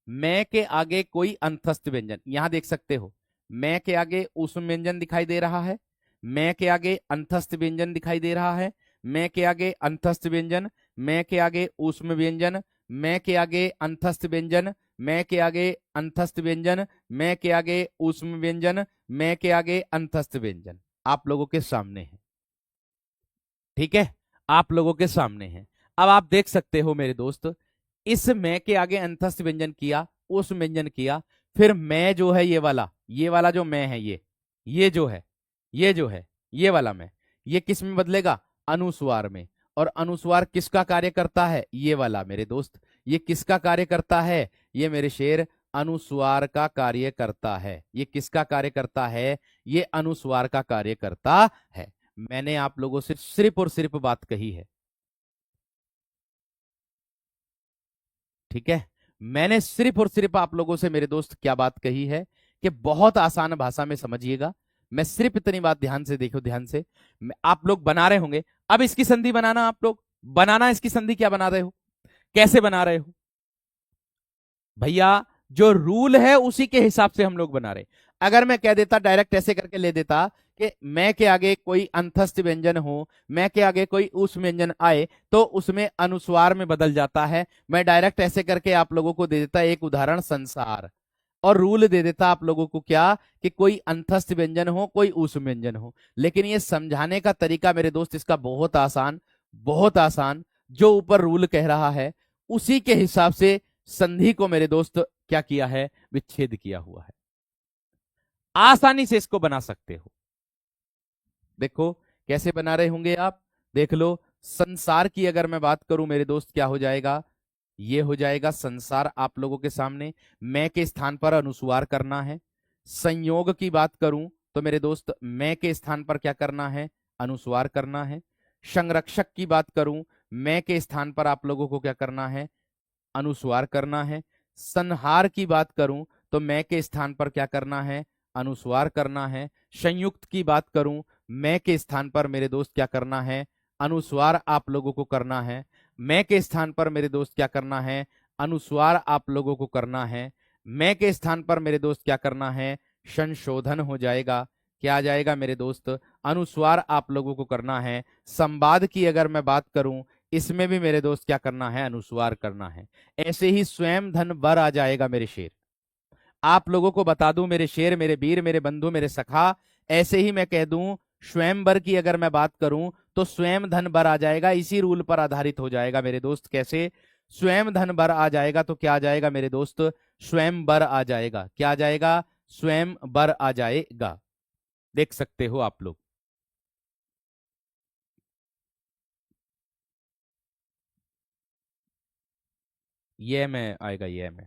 मैं के आगे कोई अंतस्थ व्यंजन, यहां देख सकते हो मैं के आगे ऊष्म व्यंजन दिखाई दे रहा है, मैं के आगे अंतस्थ व्यंजन दिखाई दे रहा है, मैं के आगे अंतस्थ व्यंजन, मैं के आगे ऊष्म व्यंजन, मैं के आगे अंतस्थ व्यंजन, मैं के आगे अंतस्थ व्यंजन, मैं के आगे ऊष्म व्यंजन, मैं के आगे अंतस्थ व्यंजन आप लोगों के सामने है, ठीक है, आप लोगों के सामने है। अब आप देख सकते हो मेरे दोस्त, इस मैं के आगे अंतस्थ व्यंजन किया, उस व्यंजन किया, फिर मैं जो है ये वाला जो मैं है, ये जो है, ये जो है, ये वाला मैं, ये किस में बदलेगा, अनुस्वार में। और अनुस्वार किसका कार्य करता है, ये वाला मेरे दोस्त, ये किसका कार्य करता है, ये मेरे शेर अनुस्वार का कार्य करता है। ये किसका कार्य करता है, ये अनुस्वार का कार्य करता है। मैंने आप लोगों से सिर्फ और सिर्फ बात कही है, ठीक है, मैंने सिर्फ और सिर्फ आप लोगों से मेरे दोस्त क्या बात कही है कि बहुत आसान भाषा में समझिएगा। मैं सिर्फ इतनी बात ध्यान से देखो, ध्यान से, आप लोग बना रहे होंगे, अब इसकी संधि बनाना, आप लोग बनाना, इसकी संधि क्या बना रहे हो, कैसे बना रहे हो भैया, जो रूल है उसी के हिसाब से हम लोग बना रहे। अगर मैं कह देता डायरेक्ट ऐसे करके ले देता कि मैं के आगे कोई अंतस्थ व्यंजन हो, मैं के आगे कोई उस व्यंजन आए तो उसमें अनुस्वार में बदल जाता है, मैं डायरेक्ट ऐसे करके आप लोगों को दे देता एक उदाहरण संसार, और रूल दे देता आप लोगों को क्या, कि कोई अंतस्थ व्यंजन हो कोई उस व्यंजन हो। लेकिन ये समझाने का तरीका मेरे दोस्त इसका बहुत आसान, बहुत आसान, जो ऊपर रूल कह रहा है उसी के हिसाब से संधि को मेरे दोस्त क्या किया है, विच्छेद किया हुआ है। आसानी से इसको बना सकते हो, देखो कैसे बना रहे होंगे आप, देख लो। संसार की अगर मैं बात करूं मेरे दोस्त, क्या हो जाएगा, ये हो जाएगा संसार आप लोगों के सामने, मैं के स्थान पर अनुस्वार करना है। संयोग की बात करूं तो मेरे दोस्त मैं के स्थान पर क्या करना है, अनुस्वार करना है। संरक्षक की बात करूं, मैं के स्थान पर आप लोगों को क्या करना है, अनुस्वार करना है। संहार की बात करूं तो मैं के स्थान पर क्या करना है, अनुस्वार करना है। संयुक्त की बात करूं, मैं के स्थान पर मेरे दोस्त क्या करना है, अनुस्वार आप लोगों को करना है। मैं के स्थान पर मेरे दोस्त क्या करना है, अनुस्वार आप लोगों को करना है। मैं के स्थान पर मेरे दोस्त क्या करना है, संशोधन हो जाएगा, क्या आ जाएगा मेरे दोस्त, अनुस्वार आप लोगों को करना है। संवाद की अगर मैं बात करूं, इसमें भी मेरे दोस्त क्या करना है, अनुस्वार करना है। ऐसे ही स्वयं धन बर आ जाएगा मेरे शेर, आप लोगों को बता दूं मेरे शेर, मेरे वीर, मेरे बंधु, मेरे सखा, ऐसे ही मैं कह दूं स्वयंवर की अगर मैं बात करूं तो स्वयं धन बर आ जाएगा, इसी रूल पर आधारित हो जाएगा मेरे दोस्त। कैसे, स्वयं धन बर आ जाएगा तो क्या आ जाएगा मेरे दोस्त, स्वयं बर आ जाएगा, क्या आ जाएगा, स्वयं बर आ जाएगा, देख सकते हो आप लोग। ये में आएगा, ये में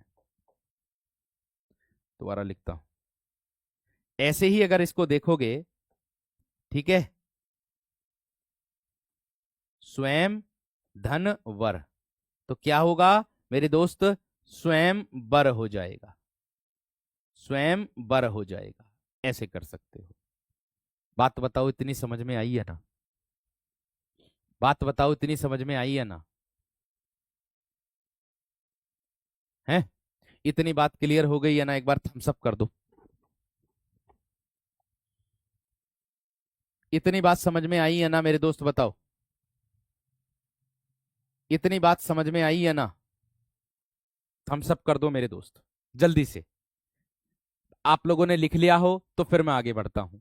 दोबारा लिखता हूं, ऐसे ही अगर इसको देखोगे, ठीक है, स्वयं धन वर, तो क्या होगा मेरे दोस्त, स्वयं बर हो जाएगा, स्वयं बर हो जाएगा, ऐसे कर सकते हो। बात बताओ, इतनी समझ में आई है ना? बात बताओ, इतनी समझ में आई है ना? है? इतनी बात क्लियर हो गई है ना? एक बार थम्स अप कर दो। इतनी बात समझ में आई है ना मेरे दोस्त? बताओ, इतनी बात समझ में आई है ना? थम्स अप कर दो मेरे दोस्त, जल्दी से। आप लोगों ने लिख लिया हो तो फिर मैं आगे बढ़ता हूं।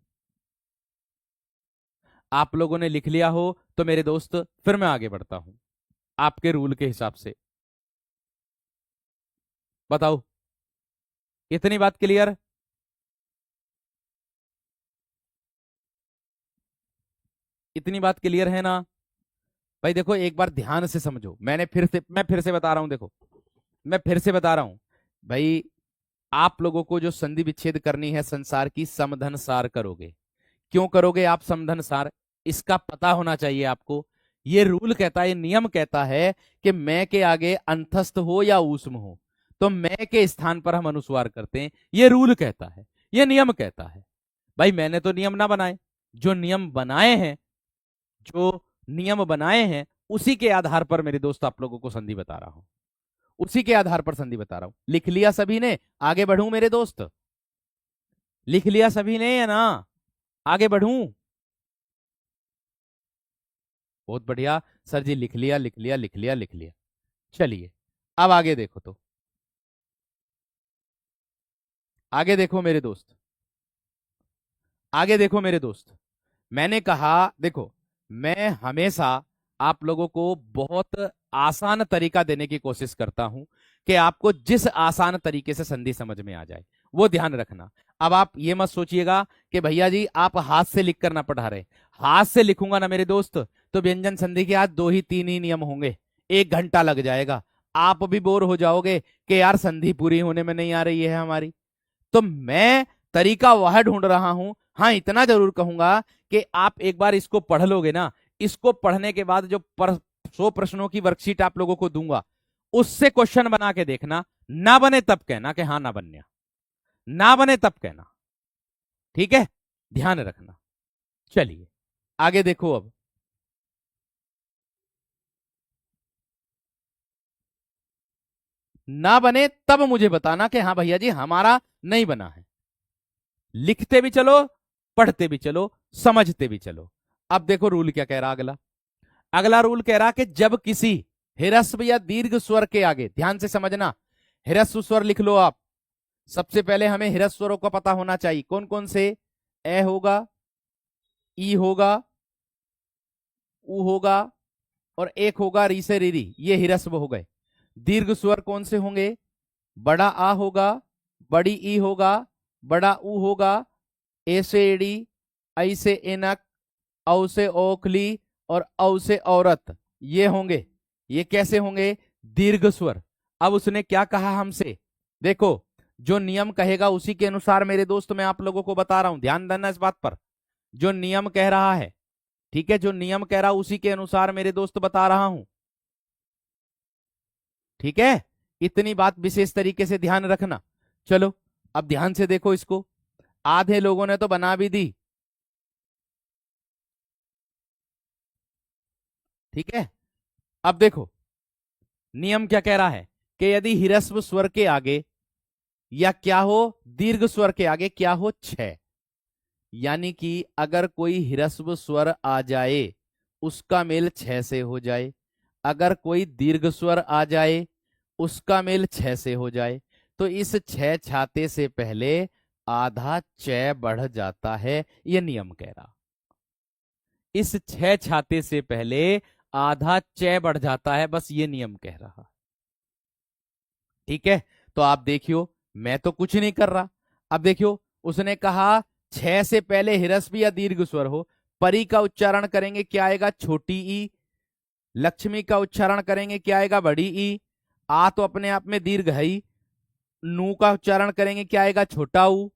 आप लोगों ने लिख लिया हो तो मेरे दोस्त फिर मैं आगे बढ़ता हूं आपके रूल के हिसाब से। बताओ, इतनी बात क्लियर? इतनी बात क्लियर है ना? भाई देखो, एक बार ध्यान से समझो। मैं फिर से बता रहा हूं, देखो, मैं फिर से बता रहा हूं भाई। आप लोगों को जो संधि विच्छेद करनी है संसार की, समधन सार करोगे। क्यों करोगे आप समधन सार? इसका पता होना चाहिए आपको। ये रूल कहता है, ये नियम कहता है कि मैं के आगे अंतस्थ हो या ऊष्म हो तो मैं के स्थान पर हम अनुस्वार करते हैं। ये रूल कहता है, ये नियम कहता है। भाई मैंने तो नियम ना बनाए, जो नियम बनाए हैं, जो नियम बनाए हैं उसी के आधार पर मेरे दोस्त आप लोगों को संधि बता रहा हूं। उसी के आधार पर संधि बता रहा हूं। लिख लिया सभी ने? आगे बढ़ूं मेरे दोस्त? लिख लिया सभी ने या ना? आगे बढ़ूं? बहुत बढ़िया सर जी, लिख लिया, लिख लिया, लिख लिया, लिख लिया। चलिए, अब आगे देखो तो। आगे देखो मेरे दोस्त, आगे देखो मेरे दोस्त। मैंने कहा, देखो, मैं हमेशा आप लोगों को बहुत आसान तरीका देने की कोशिश करता हूं कि आपको जिस आसान तरीके से संधि समझ में आ जाए वो ध्यान रखना। अब आप ये मत सोचिएगा कि भैया जी आप हाथ से लिख कर ना पढ़ा रहे। हाथ से लिखूंगा ना मेरे दोस्त तो व्यंजन संधि के आज दो ही तीन ही नियम होंगे, 1 घंटा लग जाएगा। आप भी बोर हो जाओगे कि यार संधि पूरी होने में नहीं आ रही है हमारी। तो मैं तरीका वह ढूंढ रहा हूं। हाँ, इतना जरूर कहूंगा कि आप एक बार इसको पढ़ लोगे ना, इसको पढ़ने के बाद जो 100 प्रश्नों की वर्कशीट आप लोगों को दूंगा उससे क्वेश्चन बना के देखना। ना बने तब कहना कि हाँ ना बनने, ना बने तब कहना। ठीक है, ध्यान रखना। चलिए आगे देखो। अब ना बने तब मुझे बताना कि हाँ भैया जी हमारा नहीं बना है। लिखते भी चलो, पढ़ते भी चलो, समझते भी चलो। अब देखो रूल क्या कह रहा अगला। अगला रूल कह रहा कि जब किसी ह्रस्व या दीर्घ स्वर के आगे, ध्यान से समझना, ह्रस्व स्वर लिख लो आप। सबसे पहले हमें ह्रस्व स्वरों का पता होना चाहिए। कौन कौन से? ए होगा, ई होगा, उ होगा, और एक होगा री से रीरी, ये ह्रस्व हो गए। दीर्घ स्वर कौन से होंगे? बड़ा आ होगा, बड़ी ई होगा, बड़ा ऊ होगा, ए से एड़ी, आई से एनक, औ से ओखली, और औ से औरत, ये होंगे। ये कैसे होंगे? दीर्घ स्वर। अब उसने क्या कहा हमसे? देखो, जो नियम कहेगा उसी के अनुसार मेरे दोस्त मैं आप लोगों को बता रहा हूं, ध्यान देना इस बात पर। जो नियम कह रहा है, ठीक है, जो नियम कह रहा उसी के अनुसार मेरे दोस्त बता रहा हूं। ठीक है, इतनी बात विशेष तरीके से ध्यान रखना। चलो अब ध्यान से देखो इसको। आधे लोगों ने तो बना भी दी। ठीक है, अब देखो नियम क्या कह रहा है कि यदि ह्रस्व स्वर के आगे या क्या हो, दीर्घ स्वर के आगे क्या हो, छ, यानी कि अगर कोई ह्रस्व स्वर आ जाए उसका मेल छ से हो जाए, अगर कोई दीर्घ स्वर आ जाए उसका मेल छ से हो जाए, तो इस छ छाते से पहले आधा च बढ़ जाता है, ये नियम कह रहा। इस छ छाते से पहले आधा च बढ़ जाता है, बस ये नियम कह रहा। ठीक है, तो आप देखियो, मैं तो कुछ नहीं कर रहा। अब देखियो, उसने कहा छ से पहले ह्रस्व या दीर्घ स्वर हो। परी का उच्चारण करेंगे क्या आएगा? छोटी ई। लक्ष्मी का उच्चारण करेंगे क्या आएगा? बड़ी ई। आ तो अपने आप में दीर्घ है ही। नू का उच्चारण करेंगे क्या आएगा? छोटा ऊ।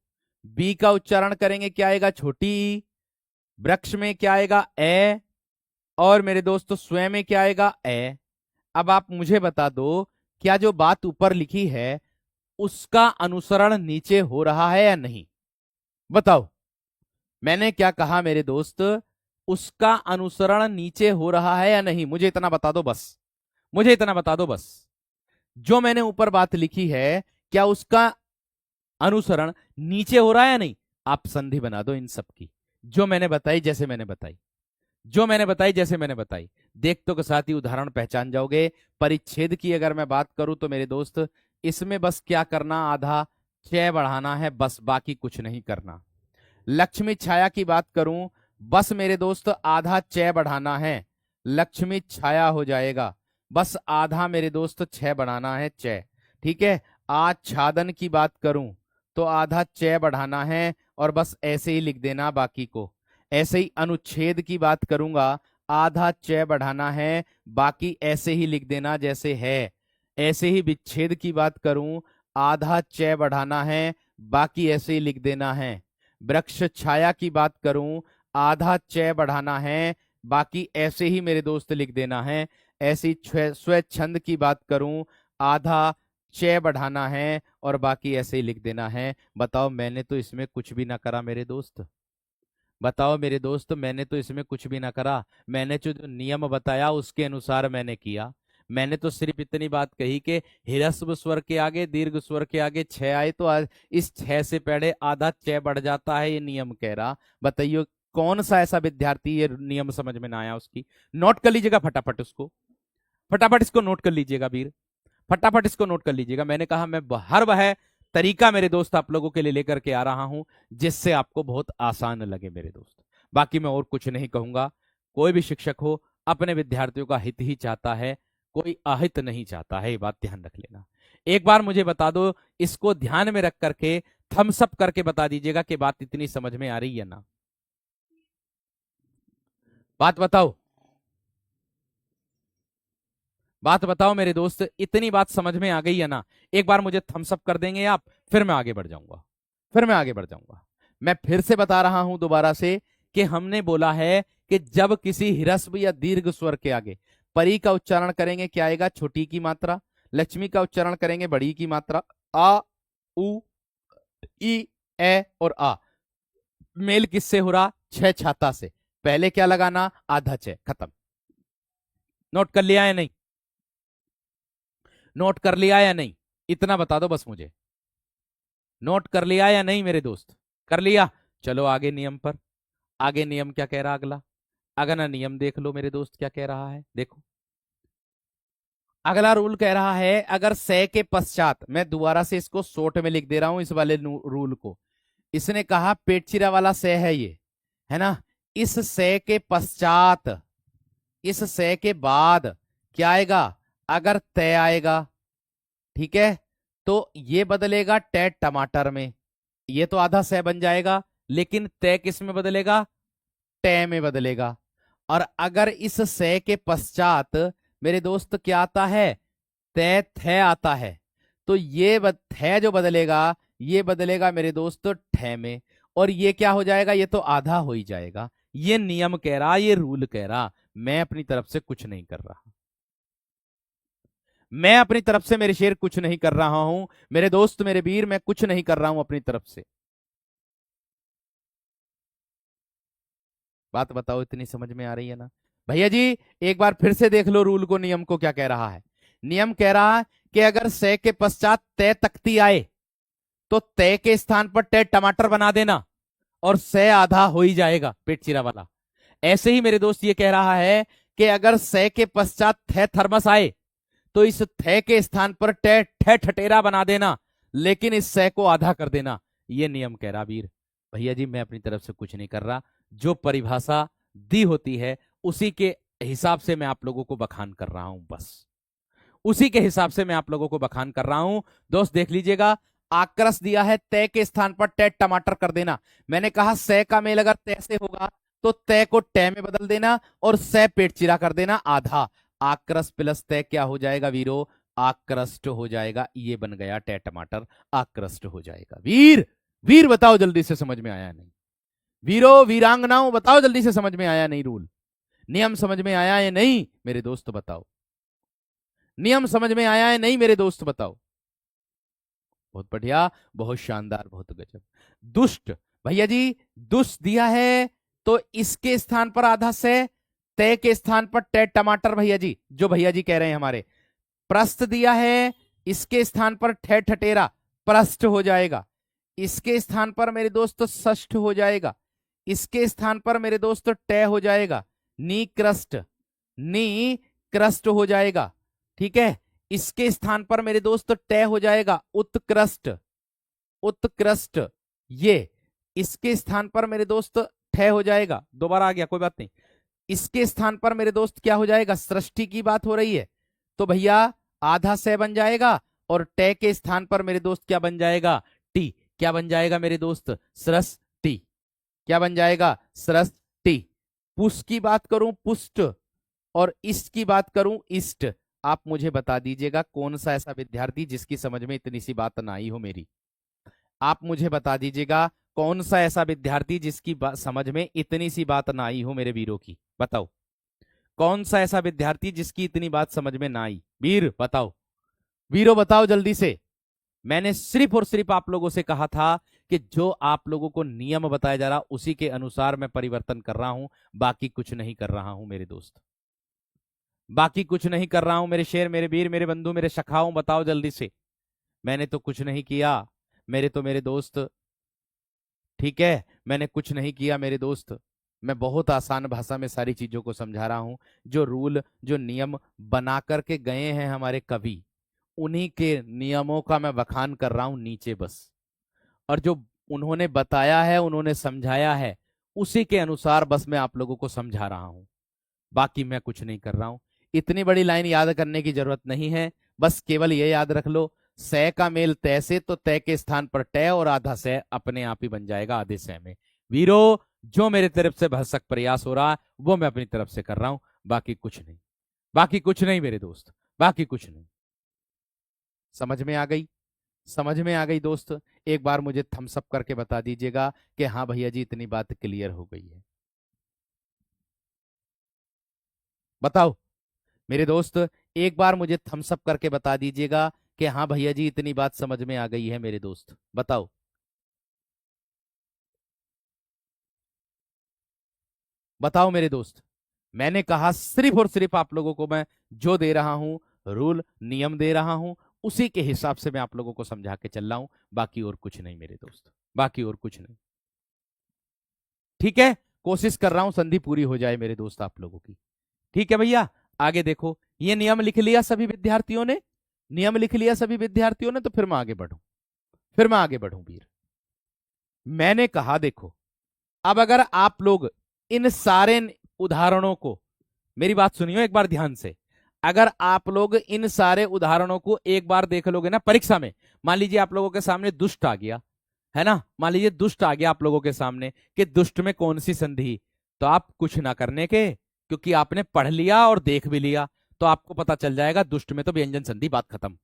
बी का उच्चारण करेंगे क्या आएगा? छोटी ई। वृक्ष में क्या आएगा? ए। और मेरे दोस्तों स्वयं में क्या आएगा? ए। अब आप मुझे बता दो, क्या जो बात ऊपर लिखी है उसका अनुसरण नीचे हो रहा है या नहीं? बताओ। मैंने क्या कहा मेरे दोस्त, उसका अनुसरण नीचे हो रहा है या नहीं, मुझे इतना बता दो बस, मुझे इतना बता दो बस। जो मैंने ऊपर बात लिखी है, क्या उसका अनुसरण नीचे हो रहा है या नहीं? आप संधि बना दो इन सब की, जो मैंने बताई, जैसे मैंने बताई, जो मैंने बताई, जैसे मैंने बताई। देखते के साथ ही उदाहरण पहचान जाओगे। परिच्छेद की अगर मैं बात करूं तो मेरे दोस्त, इसमें बस क्या करना, आधा चय बढ़ाना है, बस बाकी कुछ नहीं करना। लक्ष्मी छाया की बात करूं, बस मेरे दोस्त आधा चय बढ़ाना है, लक्ष्मी छाया हो जाएगा। बस आधा मेरे दोस्त छय बढ़ाना है, चय। ठीक है। आच्छादन की बात करूं तो आधा चय बढ़ाना है और बस ऐसे ही लिख देना बाकी को। ऐसे ही अनुच्छेद की बात करूंगा, आधा चय बढ़ाना है, बाकी ऐसे ही लिख देना जैसे है। ऐसे ही विच्छेद की बात करूं, आधा चय बढ़ाना है, बाकी ऐसे ही लिख देना है। वृक्ष छाया की बात करूं, आधा चय बढ़ाना है, बाकी ऐसे ही मेरे दोस्त लिख देना है। ऐसी स्वच्छंद की बात करूं, आधा चय बढ़ाना है और बाकी ऐसे ही लिख देना है। बताओ, मैंने तो इसमें कुछ भी ना करा मेरे दोस्त। बताओ मेरे दोस्त, मैंने तो इसमें कुछ भी ना करा। मैंने जो जो नियम बताया उसके अनुसार मैंने किया। मैंने तो सिर्फ इतनी बात कही कि ह्रस्व स्वर के आगे, दीर्घ स्वर के आगे छह आए तो इस छह से पहले आधा चय बढ़ जाता है, ये नियम कह रहा। बताइए कौन सा ऐसा विद्यार्थी ये नियम समझ में ना आया उसकी। नोट कर लीजिएगा फटाफट उसको, फटाफट इसको नोट कर लीजिएगा वीर, फटाफट इसको नोट कर लीजिएगा। मैंने कहा मैं हर वह तरीका मेरे दोस्त आप लोगों के लिए लेकर के आ रहा हूं जिससे आपको बहुत आसान लगे मेरे दोस्त। बाकी मैं और कुछ नहीं कहूंगा। कोई भी शिक्षक हो अपने विद्यार्थियों का हित ही चाहता है, कोई अहित नहीं चाहता है, ये बात ध्यान रख लेना। एक बार मुझे बता दो, इसको ध्यान में रख करके थम्स अप करके बता दीजिएगा कि बात इतनी समझ में आ रही है ना। बात बताओ, बात बताओ मेरे दोस्त, इतनी बात समझ में आ गई है ना? एक बार मुझे थम्स अप कर देंगे आप, फिर मैं आगे बढ़ जाऊंगा, फिर मैं आगे बढ़ जाऊंगा। मैं फिर से बता रहा हूं दोबारा से कि हमने बोला है कि जब किसी ह्रस्व या दीर्घ स्वर के आगे परी का उच्चारण करेंगे, क्या आएगा? छोटी की मात्रा। लक्ष्मी का उच्चारण करेंगे, बड़ी की मात्रा। आ, उ, ई, ए और आ। मेल किससे हो रहा? छह छाता से। पहले क्या लगाना? आधा छह, खत्म। नोट कर लिया या नहीं? नोट कर लिया या नहीं? इतना बता दो बस मुझे। नोट कर लिया या नहीं मेरे दोस्त? कर लिया? चलो आगे नियम पर। आगे नियम क्या कह रहा अगला? अगला नियम देख लो मेरे दोस्त, क्या कह रहा है देखो। अगला रूल कह रहा है, अगर से के पश्चात, मैं दोबारा से इसको शॉर्ट में लिख दे रहा हूं इस वाले रूल को। इसने कहा पेटचिरा वाला से है ये, है ना? इस से के पश्चात, इस से के बाद क्या आएगा? अगर तय आएगा, ठीक है, तो ये बदलेगा टे टमाटर में। ये तो आधा सह बन जाएगा, लेकिन तय किस में बदलेगा? टे में बदलेगा। और अगर इस से के पश्चात मेरे दोस्त क्या आता है? तय थे आता है, तो ये थे जो बदलेगा, ये बदलेगा मेरे दोस्त ठे में। और ये क्या हो जाएगा? ये तो आधा हो ही जाएगा। ये नियम कह रहा, ये रूल कह रहा, मैं अपनी तरफ से कुछ नहीं कर रहा। मैं अपनी तरफ से मेरे शेर कुछ नहीं कर रहा हूं मेरे दोस्त, मेरे वीर, मैं कुछ नहीं कर रहा हूं अपनी तरफ से। बात बताओ, इतनी समझ में आ रही है ना? भैया जी एक बार फिर से देख लो रूल को, नियम को क्या कह रहा है। नियम कह रहा है कि अगर से के पश्चात तय तख्ती आए तो तय के स्थान पर टे टमाटर बना देना और से आधा हो ही जाएगा, पेट चिरा वाला। ऐसे ही मेरे दोस्त ये कह रहा है कि अगर से के पश्चात थे थर्मस आए तो इस थे के स्थान पर टे ठे ठटेरा बना देना, लेकिन इस से को आधा कर देना। ये नियम कह रहा वीर। भैया जी मैं अपनी तरफ से कुछ नहीं कर रहा, जो परिभाषा दी होती है उसी के हिसाब से मैं आप लोगों को बखान कर रहा हूं, बस उसी के हिसाब से मैं आप लोगों को बखान कर रहा हूं। दोस्त देख लीजिएगा, आक्रस दिया है तय के स्थान पर टे टमाटर कर देना। मैंने कहा से का मेल अगर तय से होगा तो तय को टे में बदल देना और से पेट चिरा कर देना आधा। आक्रस प्लस तय क्या हो जाएगा वीरो? आक्रस्ट हो जाएगा। ये बन गया टे टमाटर, आक्रस्ट हो जाएगा। वीर, वीर बताओ जल्दी से समझ में आया नहीं? वीरो वीरांगनाओं बताओ जल्दी से समझ में आया नहीं? रूल नियम समझ में आया या नहीं मेरे दोस्त? बताओ, नियम समझ में आया है नहीं मेरे दोस्त? बताओ। बहुत बढ़िया, बहुत शानदार, बहुत गजब। दुष्ट भैया जी दुस दिया है तो इसके स्थान पर आधा से, तय के स्थान पर टे टमाटर भैया जी, जो भैया जी कह रहे हैं हमारे। प्रस्थ दिया है, इसके स्थान पर ठे ठटेरा, प्रस्थ हो जाएगा। इसके स्थान पर मेरे दोस्त षष्ठ हो जाएगा। इसके स्थान पर मेरे दोस्त टे हो जाएगा, नी क्रस्ट, नी क्रस्ट हो जाएगा। ठीक है, इसके स्थान पर मेरे दोस्त टे हो जाएगा, उत्कृष्ट, उत्कृष्ट। ये इसके स्थान पर मेरे दोस्त ठे हो जाएगा, दोबारा आ गया कोई बात नहीं। इसके स्थान पर मेरे दोस्त क्या हो जाएगा, सृष्टि की बात हो रही है तो भैया आधा से बन जाएगा, और टे के स्थान पर मेरे दोस्त क्या बन जाएगा, टी। क्या बन जाएगा मेरे दोस्त, सृष्टि। क्या बन जाएगा, सृष्टि। पुष की बात करूं पुष्ट, और इष्ट की बात करूं इष्ट। आप मुझे बता दीजिएगा कौन सा ऐसा विद्यार्थी जिसकी समझ में इतनी सी बात ना आई हो मेरी। आप मुझे बता दीजिएगा कौन सा ऐसा विद्यार्थी जिसकी समझ में इतनी सी बात ना आई हो मेरे वीरों की, बताओ। कौन सा ऐसा विद्यार्थी जिसकी इतनी बात समझ में ना आई, वीर बताओ, वीरों बताओ जल्दी से। मैंने सिर्फ और सिर्फ आप लोगों से कहा था कि जो आप लोगों को नियम बताया जा रहा उसी के अनुसार मैं परिवर्तन कर रहा हूं, बाकी कुछ नहीं कर रहा हूं मेरे दोस्त, बाकी कुछ नहीं कर रहा हूं मेरे शेर, मेरे वीर, मेरे बंधु, मेरे सखाओं, बताओ जल्दी से। मैंने तो कुछ नहीं किया मेरे दोस्त। ठीक है, मैंने कुछ नहीं किया मेरे दोस्त। मैं बहुत आसान भाषा में सारी चीजों को समझा रहा हूं। जो रूल, जो नियम बना करके गए हैं हमारे कवि, उन्हीं के नियमों का मैं बखान कर रहा हूं नीचे बस। और जो उन्होंने बताया है, उन्होंने समझाया है, उसी के अनुसार बस मैं आप लोगों को समझा रहा हूं, बाकी मैं कुछ नहीं कर रहा हूं। इतनी बड़ी लाइन याद करने की जरूरत नहीं है, बस केवल ये याद रख लो, से का मेल तय से, तो तय के स्थान पर टय और आधा से अपने आप ही बन जाएगा आधे से में। वीरो जो मेरे तरफ से भरसक प्रयास हो रहा है वो मैं अपनी तरफ से कर रहा हूं, बाकी कुछ नहीं, बाकी कुछ नहीं मेरे दोस्त, बाकी कुछ नहीं। समझ में आ गई, समझ में आ गई दोस्त। एक बार मुझे थम्स अप करके बता दीजिएगा कि हाँ भैया जी इतनी बात क्लियर हो गई है। बताओ मेरे दोस्त, एक बार मुझे थम्स अप करके बता दीजिएगा कि हाँ भैया जी इतनी बात समझ में आ गई है मेरे दोस्त, बताओ। बताओ मेरे दोस्त। मैंने कहा सिर्फ और सिर्फ आप लोगों को मैं जो दे रहा हूं, रूल नियम दे रहा हूं, उसी के हिसाब से मैं आप लोगों को समझा के चल रहा हूं, बाकी और कुछ नहीं मेरे दोस्त, बाकी और कुछ नहीं। ठीक है, कोशिश कर रहा हूं संधि पूरी हो जाए मेरे दोस्त आप लोगों की। ठीक है भैया, आगे देखो। ये नियम लिख लिया सभी विद्यार्थियों ने, नियम लिख लिया सभी विद्यार्थियों ने, तो फिर मैं आगे बढ़ूं, फिर मैं आगे बढ़ूं वीर। मैंने कहा देखो, अब अगर आप लोग इन सारे उदाहरणों को, मेरी बात सुनियो एक बार ध्यान से, अगर आप लोग इन सारे उदाहरणों को एक बार देख लोगे ना परीक्षा में, मान लीजिए आप लोगों के सामने दुष्ट आ गया है ना, मान लीजिए दुष्ट आ गया आप लोगों के सामने कि दुष्ट में कौन सी संधि, तो आप कुछ ना करने के, क्योंकि आपने पढ़ लिया और देख भी लिया, तो आपको पता चल जाएगा दुष्ट में तो व्यंजन संधि, बात खत्म।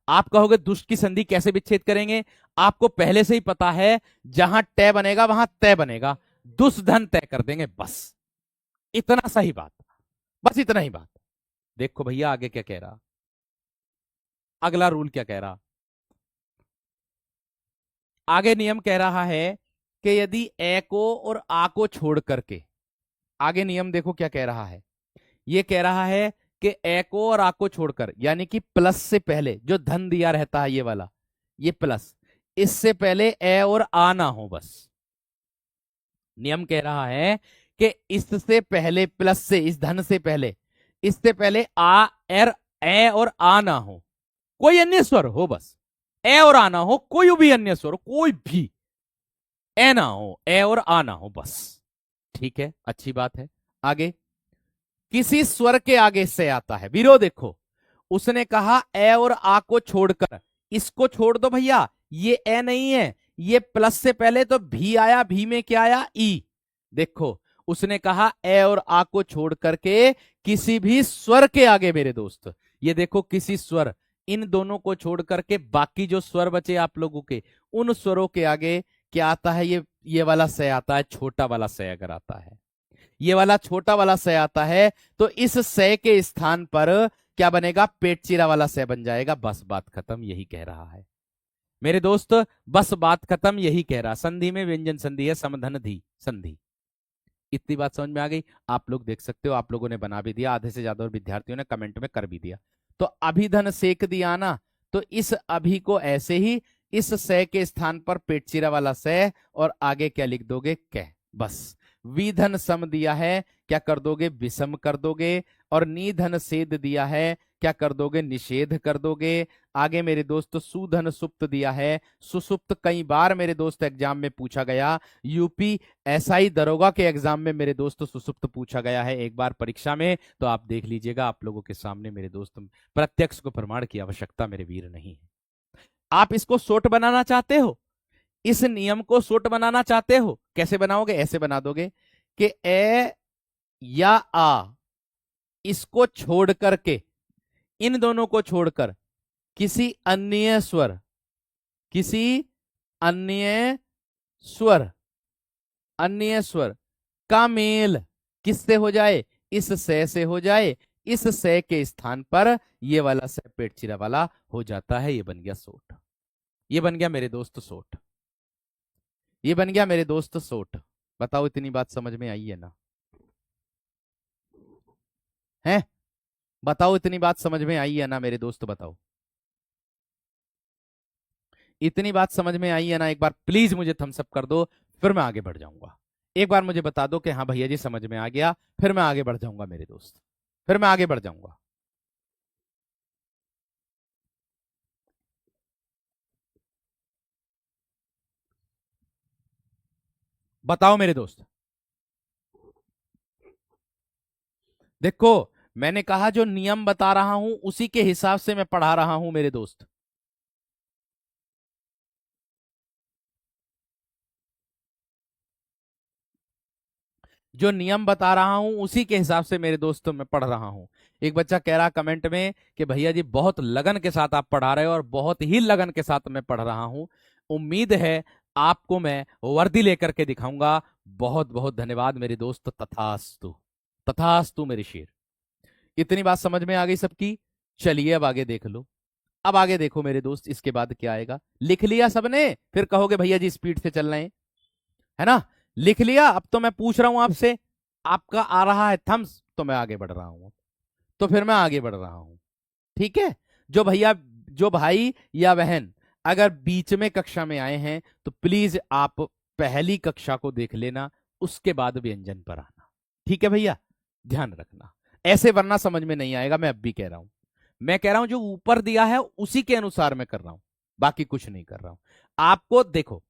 आप कहोगे दुष्ट की संधि कैसे विच्छेद करेंगे, आपको पहले से ही पता है, जहां टय बनेगा वहां तय बनेगा, दुष्धन तय कर देंगे, बस इतना सही बात, बस इतना ही बात। देखो भैया आगे क्या कह रहा, अगला रूल क्या कह रहा, आगे नियम कह रहा है कि यदि ए को और आ को छोड़ करके, आगे नियम देखो क्या कह रहा है, ये कह रहा है कि ए को और आ को छोड़कर, यानी कि प्लस से पहले जो धन दिया रहता है ये वाला, ये प्लस, इससे पहले ए और आ ना हो, बस नियम कह रहा है कि इससे पहले, प्लस से, इस धन से पहले, इससे पहले आ एर ए और आ ना हो, कोई अन्य स्वर हो, बस ए और आ ना हो, कोई भी अन्य स्वर हो, कोई भी ए ना हो, ए और आ ना हो, बस। ठीक है, अच्छी बात है। आगे किसी स्वर के आगे से आता है, वीरो देखो, उसने कहा ए और आ को छोड़कर, इसको छोड़ दो भैया, ये ए नहीं है, ये प्लस से पहले तो भी आया, भी में क्या आया, ई। देखो उसने कहा ए और आ को छोड़ करके किसी भी स्वर के आगे मेरे दोस्त, ये देखो किसी स्वर, इन दोनों को छोड़ करके बाकी जो स्वर बचे आप लोगों के, उन स्वरों के आगे क्या आता है, ये वाला से आता है, छोटा वाला से अगर आता है, ये वाला छोटा वाला से आता है, तो इस से के स्थान पर क्या बनेगा, पेट चीरा वाला से बन जाएगा, बस बात खत्म, यही कह रहा है। मेरे दोस्त बस बात खत्म, यही कह रहा, संधि में व्यंजन संधि है, समधन धी संधि। इतनी बात समझ में आ गई? आप लोग देख सकते हो, आप लोगों ने बना भी दिया, आधे से ज्यादा और विद्यार्थियों ने कमेंट में कर भी दिया। तो अभिधन सेक दिया ना, तो इस अभी को ऐसे ही इस से के स्थान पर पेटचिरा वाला से और आगे क्या लिख दोगे, कह, बस। विधन सम दिया है, क्या कर दोगे, विषम कर दोगे। और निधन सेद दिया है, क्या कर दोगे, निषेध कर दोगे। आगे मेरे दोस्त सुधन सुप्त दिया है, सुसुप्त कई बार मेरे दोस्त एग्जाम में पूछा गया। यूपी एसआई दरोगा के एग्जाम में मेरे दोस्त सुसुप्त पूछा गया है एक बार परीक्षा में, तो आप देख लीजिएगा, आप लोगों के सामने मेरे दोस्त, प्रत्यक्ष को प्रमाण की आवश्यकता मेरे वीर नहीं है। आप इसको शॉर्ट बनाना चाहते हो, इस नियम को शॉर्ट बनाना चाहते हो, कैसे बनाओगे, ऐसे बना दोगे कि ए या आ, इसको छोड़ करके, इन दोनों को छोड़कर किसी अन्य स्वर, किसी अन्य स्वर, अन्य स्वर का मेल किससे हो जाए, इस से हो जाए। इस से के स्थान पर ये वाला से पेट चिरा वाला हो जाता है, ये बन गया सोट। ये बन गया मेरे दोस्त सोट। ये बन गया मेरे दोस्त सोट। बताओ इतनी बात समझ में आई है ना? है? बताओ इतनी बात समझ में आई है ना मेरे दोस्त, बताओ इतनी बात समझ में आई है ना? एक बार प्लीज मुझे थम्स अप कर दो, फिर मैं आगे बढ़ जाऊंगा। एक बार मुझे बता दो कि हाँ भैया जी समझ में आ गया, फिर मैं आगे बढ़ जाऊंगा मेरे दोस्त, फिर मैं आगे बढ़ जाऊंगा। बताओ मेरे दोस्त। देखो, मैंने कहा जो नियम बता रहा हूं उसी के हिसाब से मैं पढ़ा रहा हूं मेरे दोस्त। जो नियम बता रहा हूं उसी के हिसाब से मेरे दोस्तों मैं पढ़ रहा हूं। एक बच्चा कह रहा कमेंट में कि भैया जी बहुत लगन के साथ आप पढ़ा रहे हो, और बहुत ही लगन के साथ मैं पढ़ रहा हूं। उम्मीद है आपको मैं वर्दी लेकर के दिखाऊंगा। बहुत बहुत धन्यवाद मेरे दोस्त। तथास्तु, तथास्तु मेरे शेर। इतनी बात समझ में आ गई सबकी? चलिए अब आगे देख लो। अब आगे देखो मेरे दोस्त, इसके बाद क्या आएगा। लिख लिया सबने? फिर कहोगे भैया जी स्पीड से चल रहे हैं, है ना? लिख लिया? अब तो मैं पूछ रहा हूं आपसे, आपका आ रहा है थम्स, तो मैं आगे बढ़ रहा हूं। तो फिर मैं आगे बढ़ रहा हूं, ठीक है? जो भैया, जो भाई या बहन अगर बीच में कक्षा में आए हैं तो प्लीज आप पहली कक्षा को देख लेना, उसके बाद व्यंजन पर आना, ठीक है भैया? ध्यान रखना, ऐसे वरना समझ में नहीं आएगा। मैं अब भी कह रहा हूं, मैं कह रहा हूं जो ऊपर दिया है उसी के अनुसार मैं कर रहा हूं, बाकी कुछ नहीं कर रहा हूं। आपको देखो,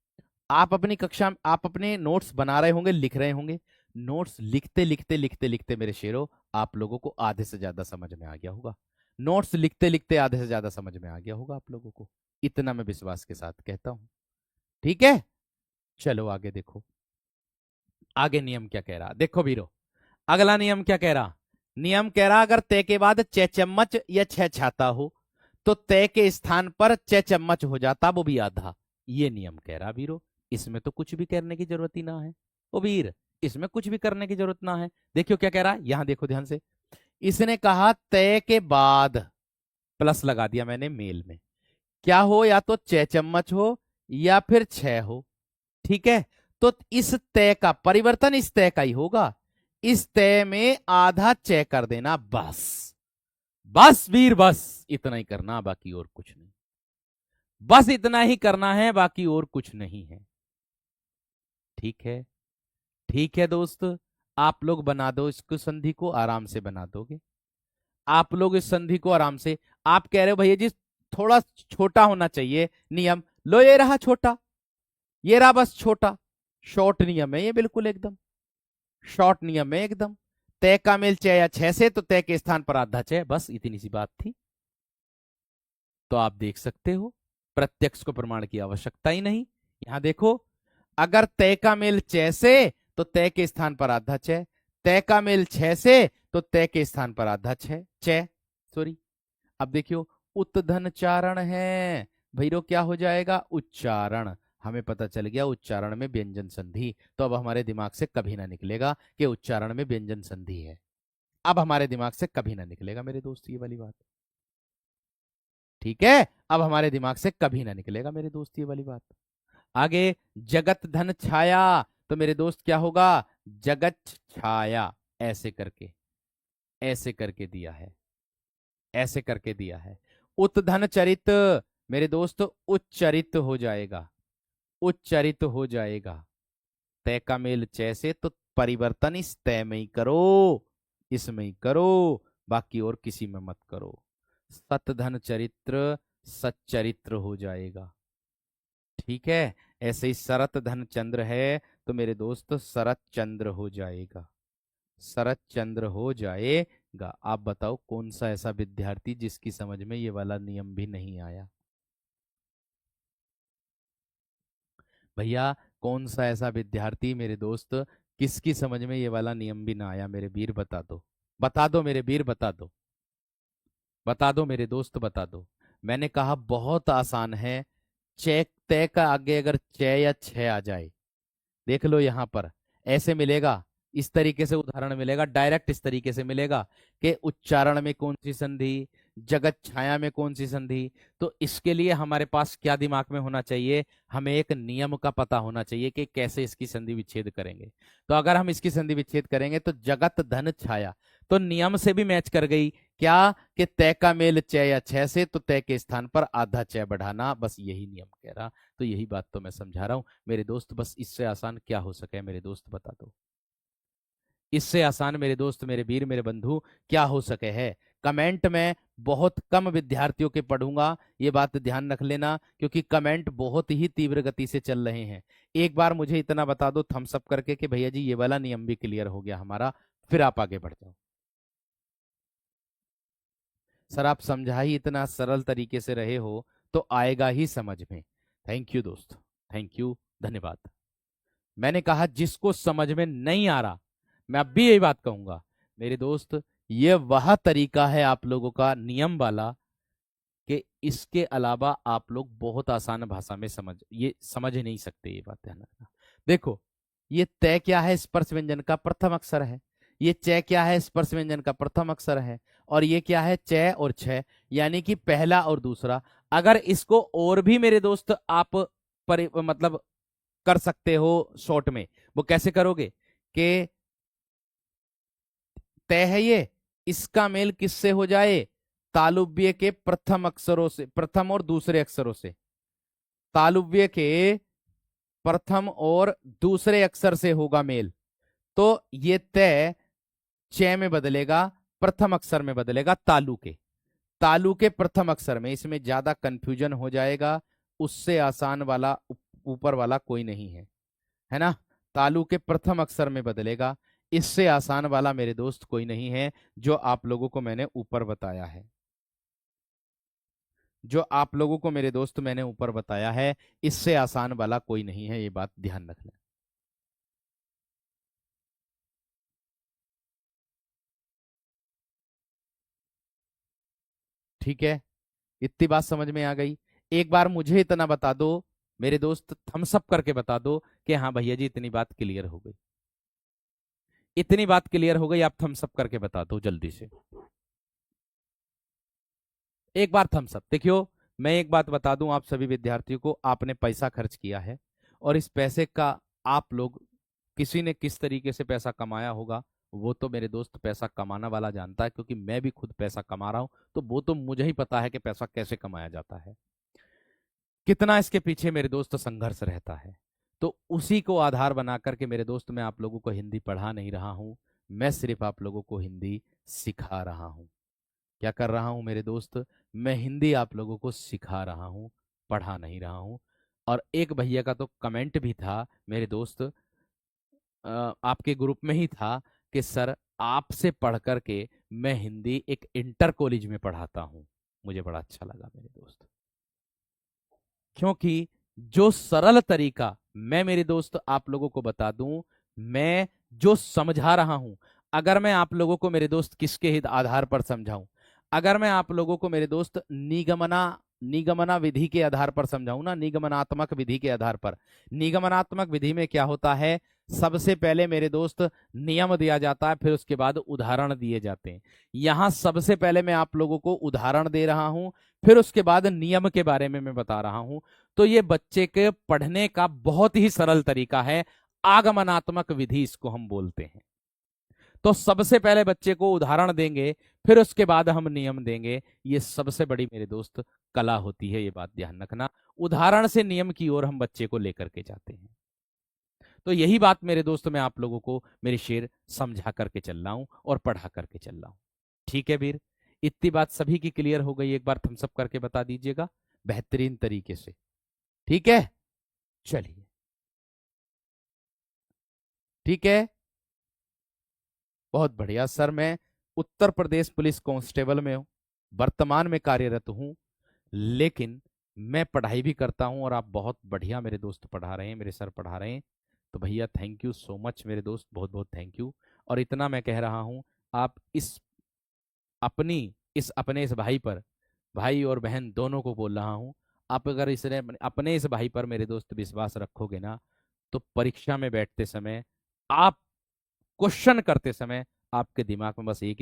आप अपनी कक्षा, आप अपने नोट्स बना रहे होंगे, लिख रहे होंगे। नोट्स लिखते लिखते लिखते लिखते मेरे शेरों, आप लोगों को आधे से ज्यादा समझ में आ गया होगा। नोट्स लिखते लिखते आधे से ज्यादा समझ में आ गया होगा आप लोगों को, इतना मैं विश्वास के साथ कहता हूं, ठीक है? चलो आगे देखो, आगे नियम क्या कह रहा, देखो वीरो। अगला नियम क्या कह रहा? नियम कह रहा अगर तय के बाद चे चम्मच या छह छाता हो तो तय के स्थान पर चे चम्मच हो जाता, वो भी आधा। ये नियम कह रहा वीरो। इसमें तो कुछ भी करने की जरूरत ही ना है ओ वीर, इसमें कुछ भी करने की जरूरत ना है। देखियो क्या कह रहा है, यहां देखो ध्यान से। इसने कहा तय के बाद, प्लस लगा दिया मैंने मेल में, क्या हो, या तो चे चम्मच हो या फिर छह हो, ठीक है? तो इस तय का परिवर्तन इस तय का ही होगा। इस तय में आधा चय कर देना, बस। बस वीर, बस इतना ही करना, बाकी और कुछ नहीं। बस इतना ही करना है, बाकी और कुछ नहीं है, ठीक है? ठीक है दोस्त, आप लोग बना दो इसको, संधि को आराम से बना दोगे आप लोग इस संधि को आराम से। आप कह रहे हो भैया जी थोड़ा छोटा होना चाहिए नियम, लो ये रहा छोटा, ये रहा बस छोटा। शॉर्ट नियम है ये, बिल्कुल एकदम शॉर्ट नियम है एकदम। तय का मेल छह या छह से, तो तय के स्थान पर आधा छह, बस इतनी सी बात थी। तो आप देख सकते हो, प्रत्यक्ष को प्रमाण की आवश्यकता ही नहीं। यहां देखो, अगर तय का मेल छह से तो तय के स्थान पर आधा छह, तय का मेल छह से तो तय के स्थान पर आधा छह, छह सॉरी। अब देखियो, उत्धन चारण है भैरो, क्या हो जाएगा, उच्चारण। हमें पता चल गया उच्चारण में व्यंजन संधि, तो अब हमारे दिमाग से कभी ना निकलेगा कि उच्चारण में व्यंजन संधि है। अब हमारे दिमाग से कभी ना निकलेगा मेरे दोस्त ये वाली बात, ठीक है, अब हमारे दिमाग से कभी ना निकलेगा मेरे दोस्त ये वाली बात। आगे, जगत धन छाया, तो मेरे दोस्त क्या होगा, जगत छाया, ऐसे करके, ऐसे करके दिया है, ऐसे करके दिया है। उत्धन चरित, मेरे दोस्त उच्चरित हो जाएगा, उच्चरित हो जाएगा। तय का मेल जैसे, तो परिवर्तन इस तय में ही करो, इसमें ही करो, बाकी और किसी में मत करो। सतधन चरित्र सच्चरित्र हो जाएगा, ठीक है। ऐसे ही शरत धन चंद्र है, तो मेरे दोस्त शरत चंद्र हो जाएगा, शरत चंद्र हो जाएगा। आप बताओ कौन सा ऐसा विद्यार्थी जिसकी समझ में ये वाला नियम भी नहीं आया? भैया, कौन सा ऐसा विद्यार्थी मेरे दोस्त किसकी समझ में ये वाला नियम भी ना आया? मेरे वीर बता दो, बता दो मेरे वीर, बता दो, बता दो मेरे दोस्त, बता दो। मैंने कहा बहुत आसान है। चेक तय का आगे अगर च या छ आ जाए, देख लो यहां पर ऐसे मिलेगा, इस तरीके से उदाहरण मिलेगा, डायरेक्ट इस तरीके से मिलेगा कि उच्चारण में कौन सी संधि, जगत छाया में कौन सी संधि। तो इसके लिए हमारे पास क्या दिमाग में होना चाहिए, हमें एक नियम का पता होना चाहिए कि कैसे इसकी संधि विच्छेद करेंगे। तो अगर हम इसकी संधि विच्छेद करेंगे तो जगत धन छाया, तो नियम से भी मैच कर गई, क्या कि तय का मेल च या छ से, तो तय के स्थान पर आधा च बढ़ाना, बस यही नियम कह रहा। तो यही बात तो मैं समझा रहा हूं मेरे दोस्त, बस इससे आसान क्या हो सके मेरे दोस्त, बता दो। इससे आसान मेरे दोस्त, मेरे वीर, मेरे बंधु, क्या हो सके है? कमेंट में बहुत कम विद्यार्थियों के पढ़ूंगा, ये बात ध्यान रख लेना, क्योंकि कमेंट बहुत ही तीव्र गति से चल रहे हैं। एक बार मुझे इतना बता दो थम्स अप करके कि भैया जी ये वाला नियम भी क्लियर हो गया हमारा, फिर आप आगे बढ़ जाओ। सर आप समझा ही इतना सरल तरीके से रहे हो तो आएगा ही समझ में। थैंक यू दोस्त, थैंक यू, धन्यवाद। मैंने कहा जिसको समझ में नहीं आ रहा, मैं अब भी यही बात कहूंगा मेरे दोस्त, ये वह तरीका है आप लोगों का नियम वाला कि इसके अलावा आप लोग बहुत आसान भाषा में समझ नहीं सकते, ये बात ध्यान रखना। देखो, ये तय क्या है, स्पर्श व्यंजन का प्रथम अक्षर है। ये च क्या है, स्पर्श व्यंजन का प्रथम अक्षर है। और ये क्या है, च और छ, यानी कि पहला और दूसरा। अगर इसको और भी मेरे दोस्त आप मतलब कर सकते हो शॉर्ट में, वो कैसे करोगे कि तय है ये, इसका मेल किससे हो जाए, तालुव्य के प्रथम अक्षरों से, प्रथम और दूसरे अक्षरों से, तालुव्य के प्रथम और दूसरे अक्षर से होगा मेल। तो ये तय च में बदलेगा, प्रथम अक्षर में बदलेगा, तालु के, तालु के प्रथम अक्षर में। इसमें ज्यादा कंफ्यूजन हो जाएगा, उससे आसान वाला ऊपर वाला कोई नहीं है ना। तालु के प्रथम अक्षर में बदलेगा, इससे आसान वाला मेरे दोस्त कोई नहीं है, जो आप लोगों को मैंने ऊपर बताया है, जो आप लोगों को मेरे दोस्त मैंने ऊपर बताया है, इससे आसान वाला कोई नहीं है, ये बात ध्यान रखना। ठीक है, इतनी बात समझ में आ गई। एक बार मुझे इतना बता दो मेरे दोस्त, थम्स अप करके बता दो कि हाँ भैया जी इतनी बात क्लियर हो गई, इतनी बात क्लियर हो गई, आप थम्स अप करके बता दो जल्दी से। एक बार थम्स अप। देखियो, मैं एक बात बता दूं आप सभी विद्यार्थियों को, आपने पैसा खर्च किया है और इस पैसे का आप लोग किसी ने किस तरीके से पैसा कमाया होगा, वो तो मेरे दोस्त पैसा कमाना वाला जानता है, क्योंकि मैं भी खुद पैसा कमा रहा हूं, तो वो तो मुझे ही पता है कि पैसा कैसे कमाया जाता है, कितना इसके पीछे मेरे दोस्त संघर्ष रहता है। तो उसी को आधार बना करके मेरे दोस्त मैं आप लोगों को हिंदी पढ़ा नहीं रहा हूं, मैं सिर्फ आप लोगों को हिंदी सिखा रहा हूं। क्या कर रहा हूं मेरे दोस्त, मैं हिंदी आप लोगों को सिखा रहा हूं, पढ़ा नहीं रहा हूं। और एक भैया का तो कमेंट भी था मेरे दोस्त, आपके ग्रुप में ही था कि सर आपसे पढ़ करके मैं हिंदी एक इंटर कॉलेज में पढ़ाता हूं। मुझे बड़ा अच्छा लगा मेरे दोस्त, क्योंकि जो सरल तरीका मैं मेरे दोस्त आप लोगों को बता दूं, मैं जो समझा रहा हूं, अगर मैं आप लोगों को मेरे दोस्त किसके हित आधार पर समझाऊं, अगर मैं आप लोगों को मेरे दोस्त निगमना निगमना विधि के आधार पर समझाऊं ना, निगमनात्मक विधि के आधार पर। निगमनात्मक विधि में क्या होता है, सबसे पहले मेरे दोस्त नियम दिया जाता है, फिर उसके बाद उदाहरण दिए जाते हैं। यहां सबसे पहले मैं आप लोगों को उदाहरण दे रहा हूं, फिर उसके बाद नियम के बारे में मैं बता रहा हूं। तो ये बच्चे के पढ़ने का बहुत ही सरल तरीका है, आगमनात्मक विधि इसको हम बोलते हैं। तो सबसे पहले बच्चे को उदाहरण देंगे, फिर उसके बाद हम नियम देंगे। ये सबसे बड़ी मेरे दोस्त कला होती है, ये बात ध्यान रखना। उदाहरण से नियम की ओर हम बच्चे को लेकर के जाते हैं। तो यही बात मेरे दोस्त मैं आप लोगों को मेरे शेर समझा करके चल रहा हूं और पढ़ा करके चल रहा हूं। ठीक है वीर, इतनी बात सभी की क्लियर हो गई? एक बार थम्स अप करके बता दीजिएगा बेहतरीन तरीके से। ठीक है, चलिए, ठीक है, बहुत बढ़िया सर। मैं उत्तर प्रदेश पुलिस कांस्टेबल में हूं, वर्तमान में कार्यरत हूं, लेकिन मैं पढ़ाई भी करता हूं और आप बहुत बढ़िया मेरे दोस्त पढ़ा रहे हैं, मेरे सर पढ़ा रहे हैं। तो भैया थैंक यू सो मच मेरे दोस्त, बहुत बहुत थैंक यू। और इतना मैं कह रहा हूं, आप अपनी अपने इस भाई पर, भाई और बहन दोनों को बोल रहा हूं, आप अगर अपने इस भाई पर मेरे दोस्त विश्वास रखोगे ना, तो परीक्षा में बैठते समय, आप क्वेश्चन करते समय, आपके दिमाग में बस एक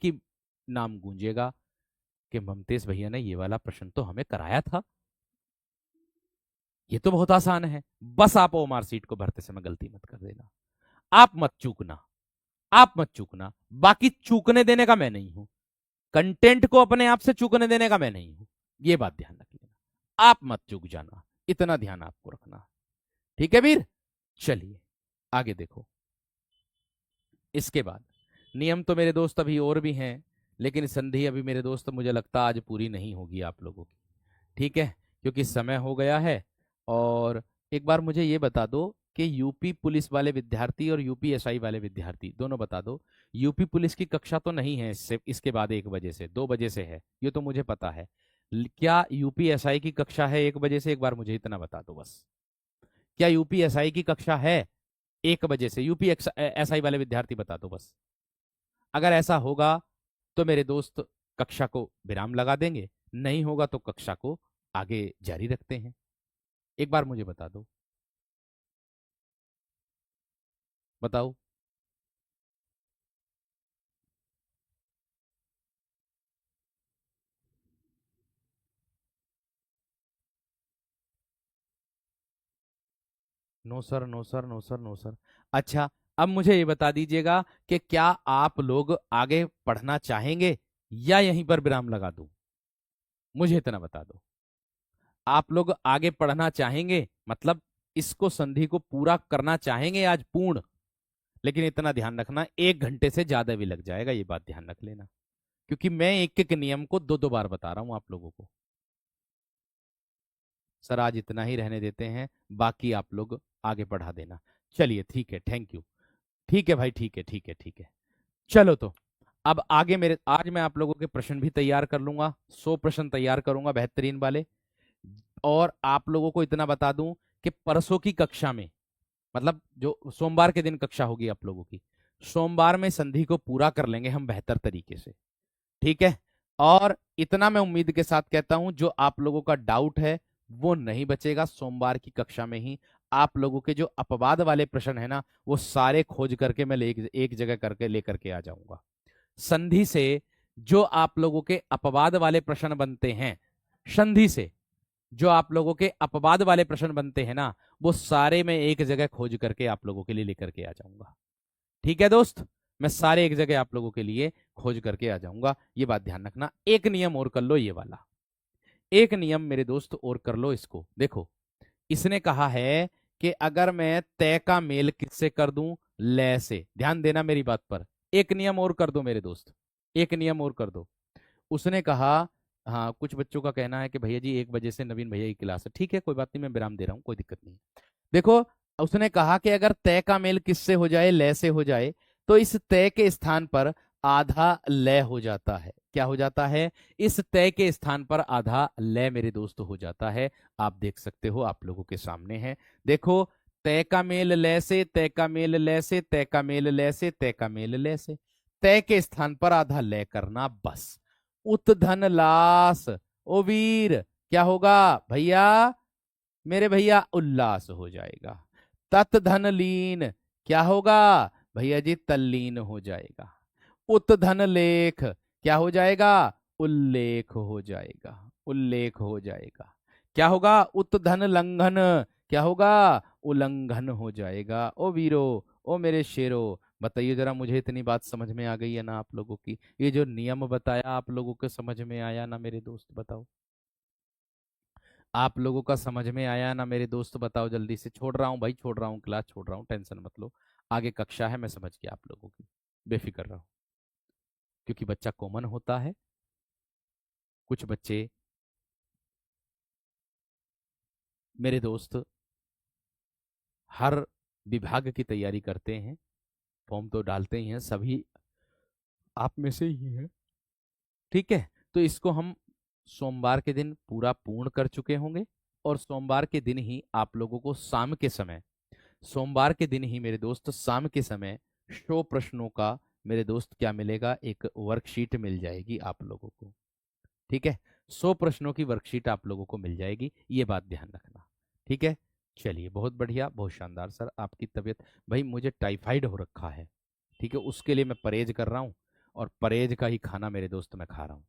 ही नाम गूंजेगा कि ममतेश भैया ने ये वाला प्रश्न तो हमें कराया था। ये तो बहुत आसान है, बस आप ओमार सीट को भरते समय गलती मत कर देना। आप मत चूकना, आप मत चूकना। बाकी चूकने देने का मैं नहीं हूं, कंटेंट को अपने आप से चूकने देने का मैं नहीं हूं, ये बात ध्यान रख लेना। आप मत चूक जाना, इतना ध्यान आपको रखना। ठीक है वीर, चलिए आगे देखो। इसके बाद नियम तो मेरे दोस्त अभी और भी हैं, लेकिन संधि अभी मेरे दोस्त मुझे लगता आज पूरी नहीं होगी आप लोगों की। ठीक है, क्योंकि समय हो गया है। और एक बार मुझे ये बता दो कि यूपी पुलिस वाले विद्यार्थी और यूपीएसआई वाले विद्यार्थी दोनों बता दो, यूपी पुलिस की कक्षा तो नहीं है इससे, इसके बाद 1 बजे से 2 बजे से है, ये तो मुझे पता है। क्या यूपीएसआई की कक्षा है 1 बजे से? एक बार मुझे इतना बता दो बस, क्या यूपीएसआई की कक्षा है 1 बजे से? यूपी एसआई वाले विद्यार्थी बता दो बस। अगर ऐसा होगा तो मेरे दोस्त कक्षा को विराम लगा देंगे, नहीं होगा तो कक्षा को आगे जारी रखते हैं। एक बार मुझे बता दो, बताओ। No sir, no sir, no sir, no sir. अच्छा, अब मुझे ये बता दीजिएगा कि क्या आप लोग आगे पढ़ना चाहेंगे या यहीं पर विराम लगा दूं? मुझे इतना बता दो, आप लोग आगे पढ़ना चाहेंगे, मतलब इसको संधि को पूरा करना चाहेंगे आज पूर्ण? लेकिन इतना ध्यान रखना, 1 घंटे से ज्यादा भी लग जाएगा, ये बात ध्यान रख लेना, क्योंकि मैं एक एक नियम को दो दो बार बता रहा हूं आप लोगों को। सर आज इतना ही रहने देते हैं, बाकी आप लोग आगे बढ़ा देना। चलिए ठीक है, थैंक यू। ठीक है भाई, ठीक है, ठीक है, ठीक है। चलो तो अब आगे मेरे, आज मैं आप लोगों के प्रश्न भी तैयार कर लूंगा, 100 प्रश्न तैयार करूंगा बेहतरीन वाले। और आप लोगों को इतना बता दूं कि परसों की कक्षा में, मतलब जो सोमवार के दिन कक्षा होगी आप लोगों की, सोमवार में संधि को पूरा कर लेंगे हम बेहतर तरीके से। ठीक है, और इतना मैं उम्मीद के साथ कहता हूं, जो आप लोगों का डाउट है वो नहीं बचेगा। सोमवार की कक्षा में ही आप लोगों के जो अपवाद वाले प्रश्न है ना, वो सारे खोज करके मैं एक जगह करके लेकर के आ जाऊंगा। संधि से जो आप लोगों के अपवाद वाले प्रश्न बनते हैं, संधि से जो आप लोगों के अपवाद वाले प्रश्न बनते हैं ना, वो सारे मैं एक जगह खोज करके आप लोगों के लिए लेकर के आ जाऊंगा। ठीक है दोस्त, मैं सारे एक जगह आप लोगों के लिए खोज करके आ जाऊंगा, ये बात ध्यान रखना। एक नियम और कर लो ये वाला, एक नियम मेरे दोस्त और कर लो इसको। देखो, इसने कहा है कि अगर मैं तय का मेल किससे कर दूं? ले से। ध्यान देना मेरी बात पर, एक नियम और कर दो मेरे दोस्त, एक नियम और कर दो। उसने कहा, हाँ कुछ बच्चों का कहना है कि भैया जी 1 बजे से नवीन भैया की क्लास है। ठीक है, कोई बात नहीं, मैं विराम दे रहा हूँ, कोई दिक्कत नहीं। देखो, उसने कहा कि अगर तय का मेल किससे हो जाए? लय से हो जाए, तो इस तय के स्थान पर आधा लय हो जाता है। क्या हो जाता है? इस तय के स्थान पर आधा लय मेरे दोस्त हो जाता है। आप देख सकते हो, आप लोगों के सामने है। देखो, तय का मेल लय से, तय का मेल लय से, तय का मेल लय से, तय का मेल लय से, तय के स्थान पर आधा लय करना बस। उत धन लास, ओ वीर, क्या होगा भैया? मेरे भैया उल्लास हो जाएगा। तत् धन लीन, क्या होगा भैया जी? तल्लीन हो जाएगा। उत धन लेख, क्या हो जाएगा? उल्लेख हो जाएगा, उल्लेख हो जाएगा। क्या होगा? उत्धन लंघन। क्या होगा? उल्लंघन हो जाएगा। ओ वीरो, ओ मेरे शेरो, बताइए जरा, मुझे इतनी बात समझ में आ गई है ना आप लोगों की? ये जो नियम बताया आप लोगों को समझ में आया ना मेरे दोस्त? बताओ, आप लोगों का समझ में आया ना मेरे दोस्त? बताओ जल्दी से। छोड़ रहा हूँ भाई, छोड़ रहा हूँ, क्लास छोड़ रहा हूँ, टेंशन मत लो। आगे कक्षा है, मैं समझ गया आप लोगों की, बेफिक्र रहो। क्योंकि बच्चा कॉमन होता है। कुछ बच्चे मेरे दोस्त हर विभाग की तैयारी करते हैं, फॉर्म तो डालते ही हैं, सभी आप में से ही हैं। ठीक है, तो इसको हम सोमवार के दिन पूरा पूर्ण कर चुके होंगे। और सोमवार के दिन ही आप लोगों को शाम के समय, सोमवार के दिन ही मेरे दोस्त शाम के समय 100 प्रश्नों का मेरे दोस्त क्या मिलेगा? एक वर्कशीट मिल जाएगी आप लोगों को। ठीक है, 100 प्रश्नों की वर्कशीट आप लोगों को मिल जाएगी, ये बात ध्यान रखना। ठीक है, चलिए, बहुत बढ़िया, बहुत शानदार सर। आपकी तबीयत, भाई मुझे टाइफाइड हो रखा है, ठीक है, उसके लिए मैं परहेज कर रहा हूँ, और परहेज का ही खाना मेरे दोस्त मैं खा रहा हूँ।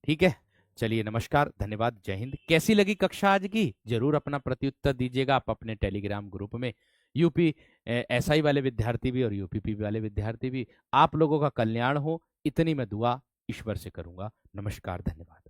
ठीक है, चलिए, नमस्कार, धन्यवाद, जय हिंद। कैसी लगी कक्षा आज की? जरूर अपना प्रत्युत्तर दीजिएगा आप अपने टेलीग्राम ग्रुप में। यूपी एसआई वाले विद्यार्थी भी और यूपीपी वाले विद्यार्थी भी, आप लोगों का कल्याण हो, इतनी मैं दुआ ईश्वर से करूंगा। नमस्कार, धन्यवाद।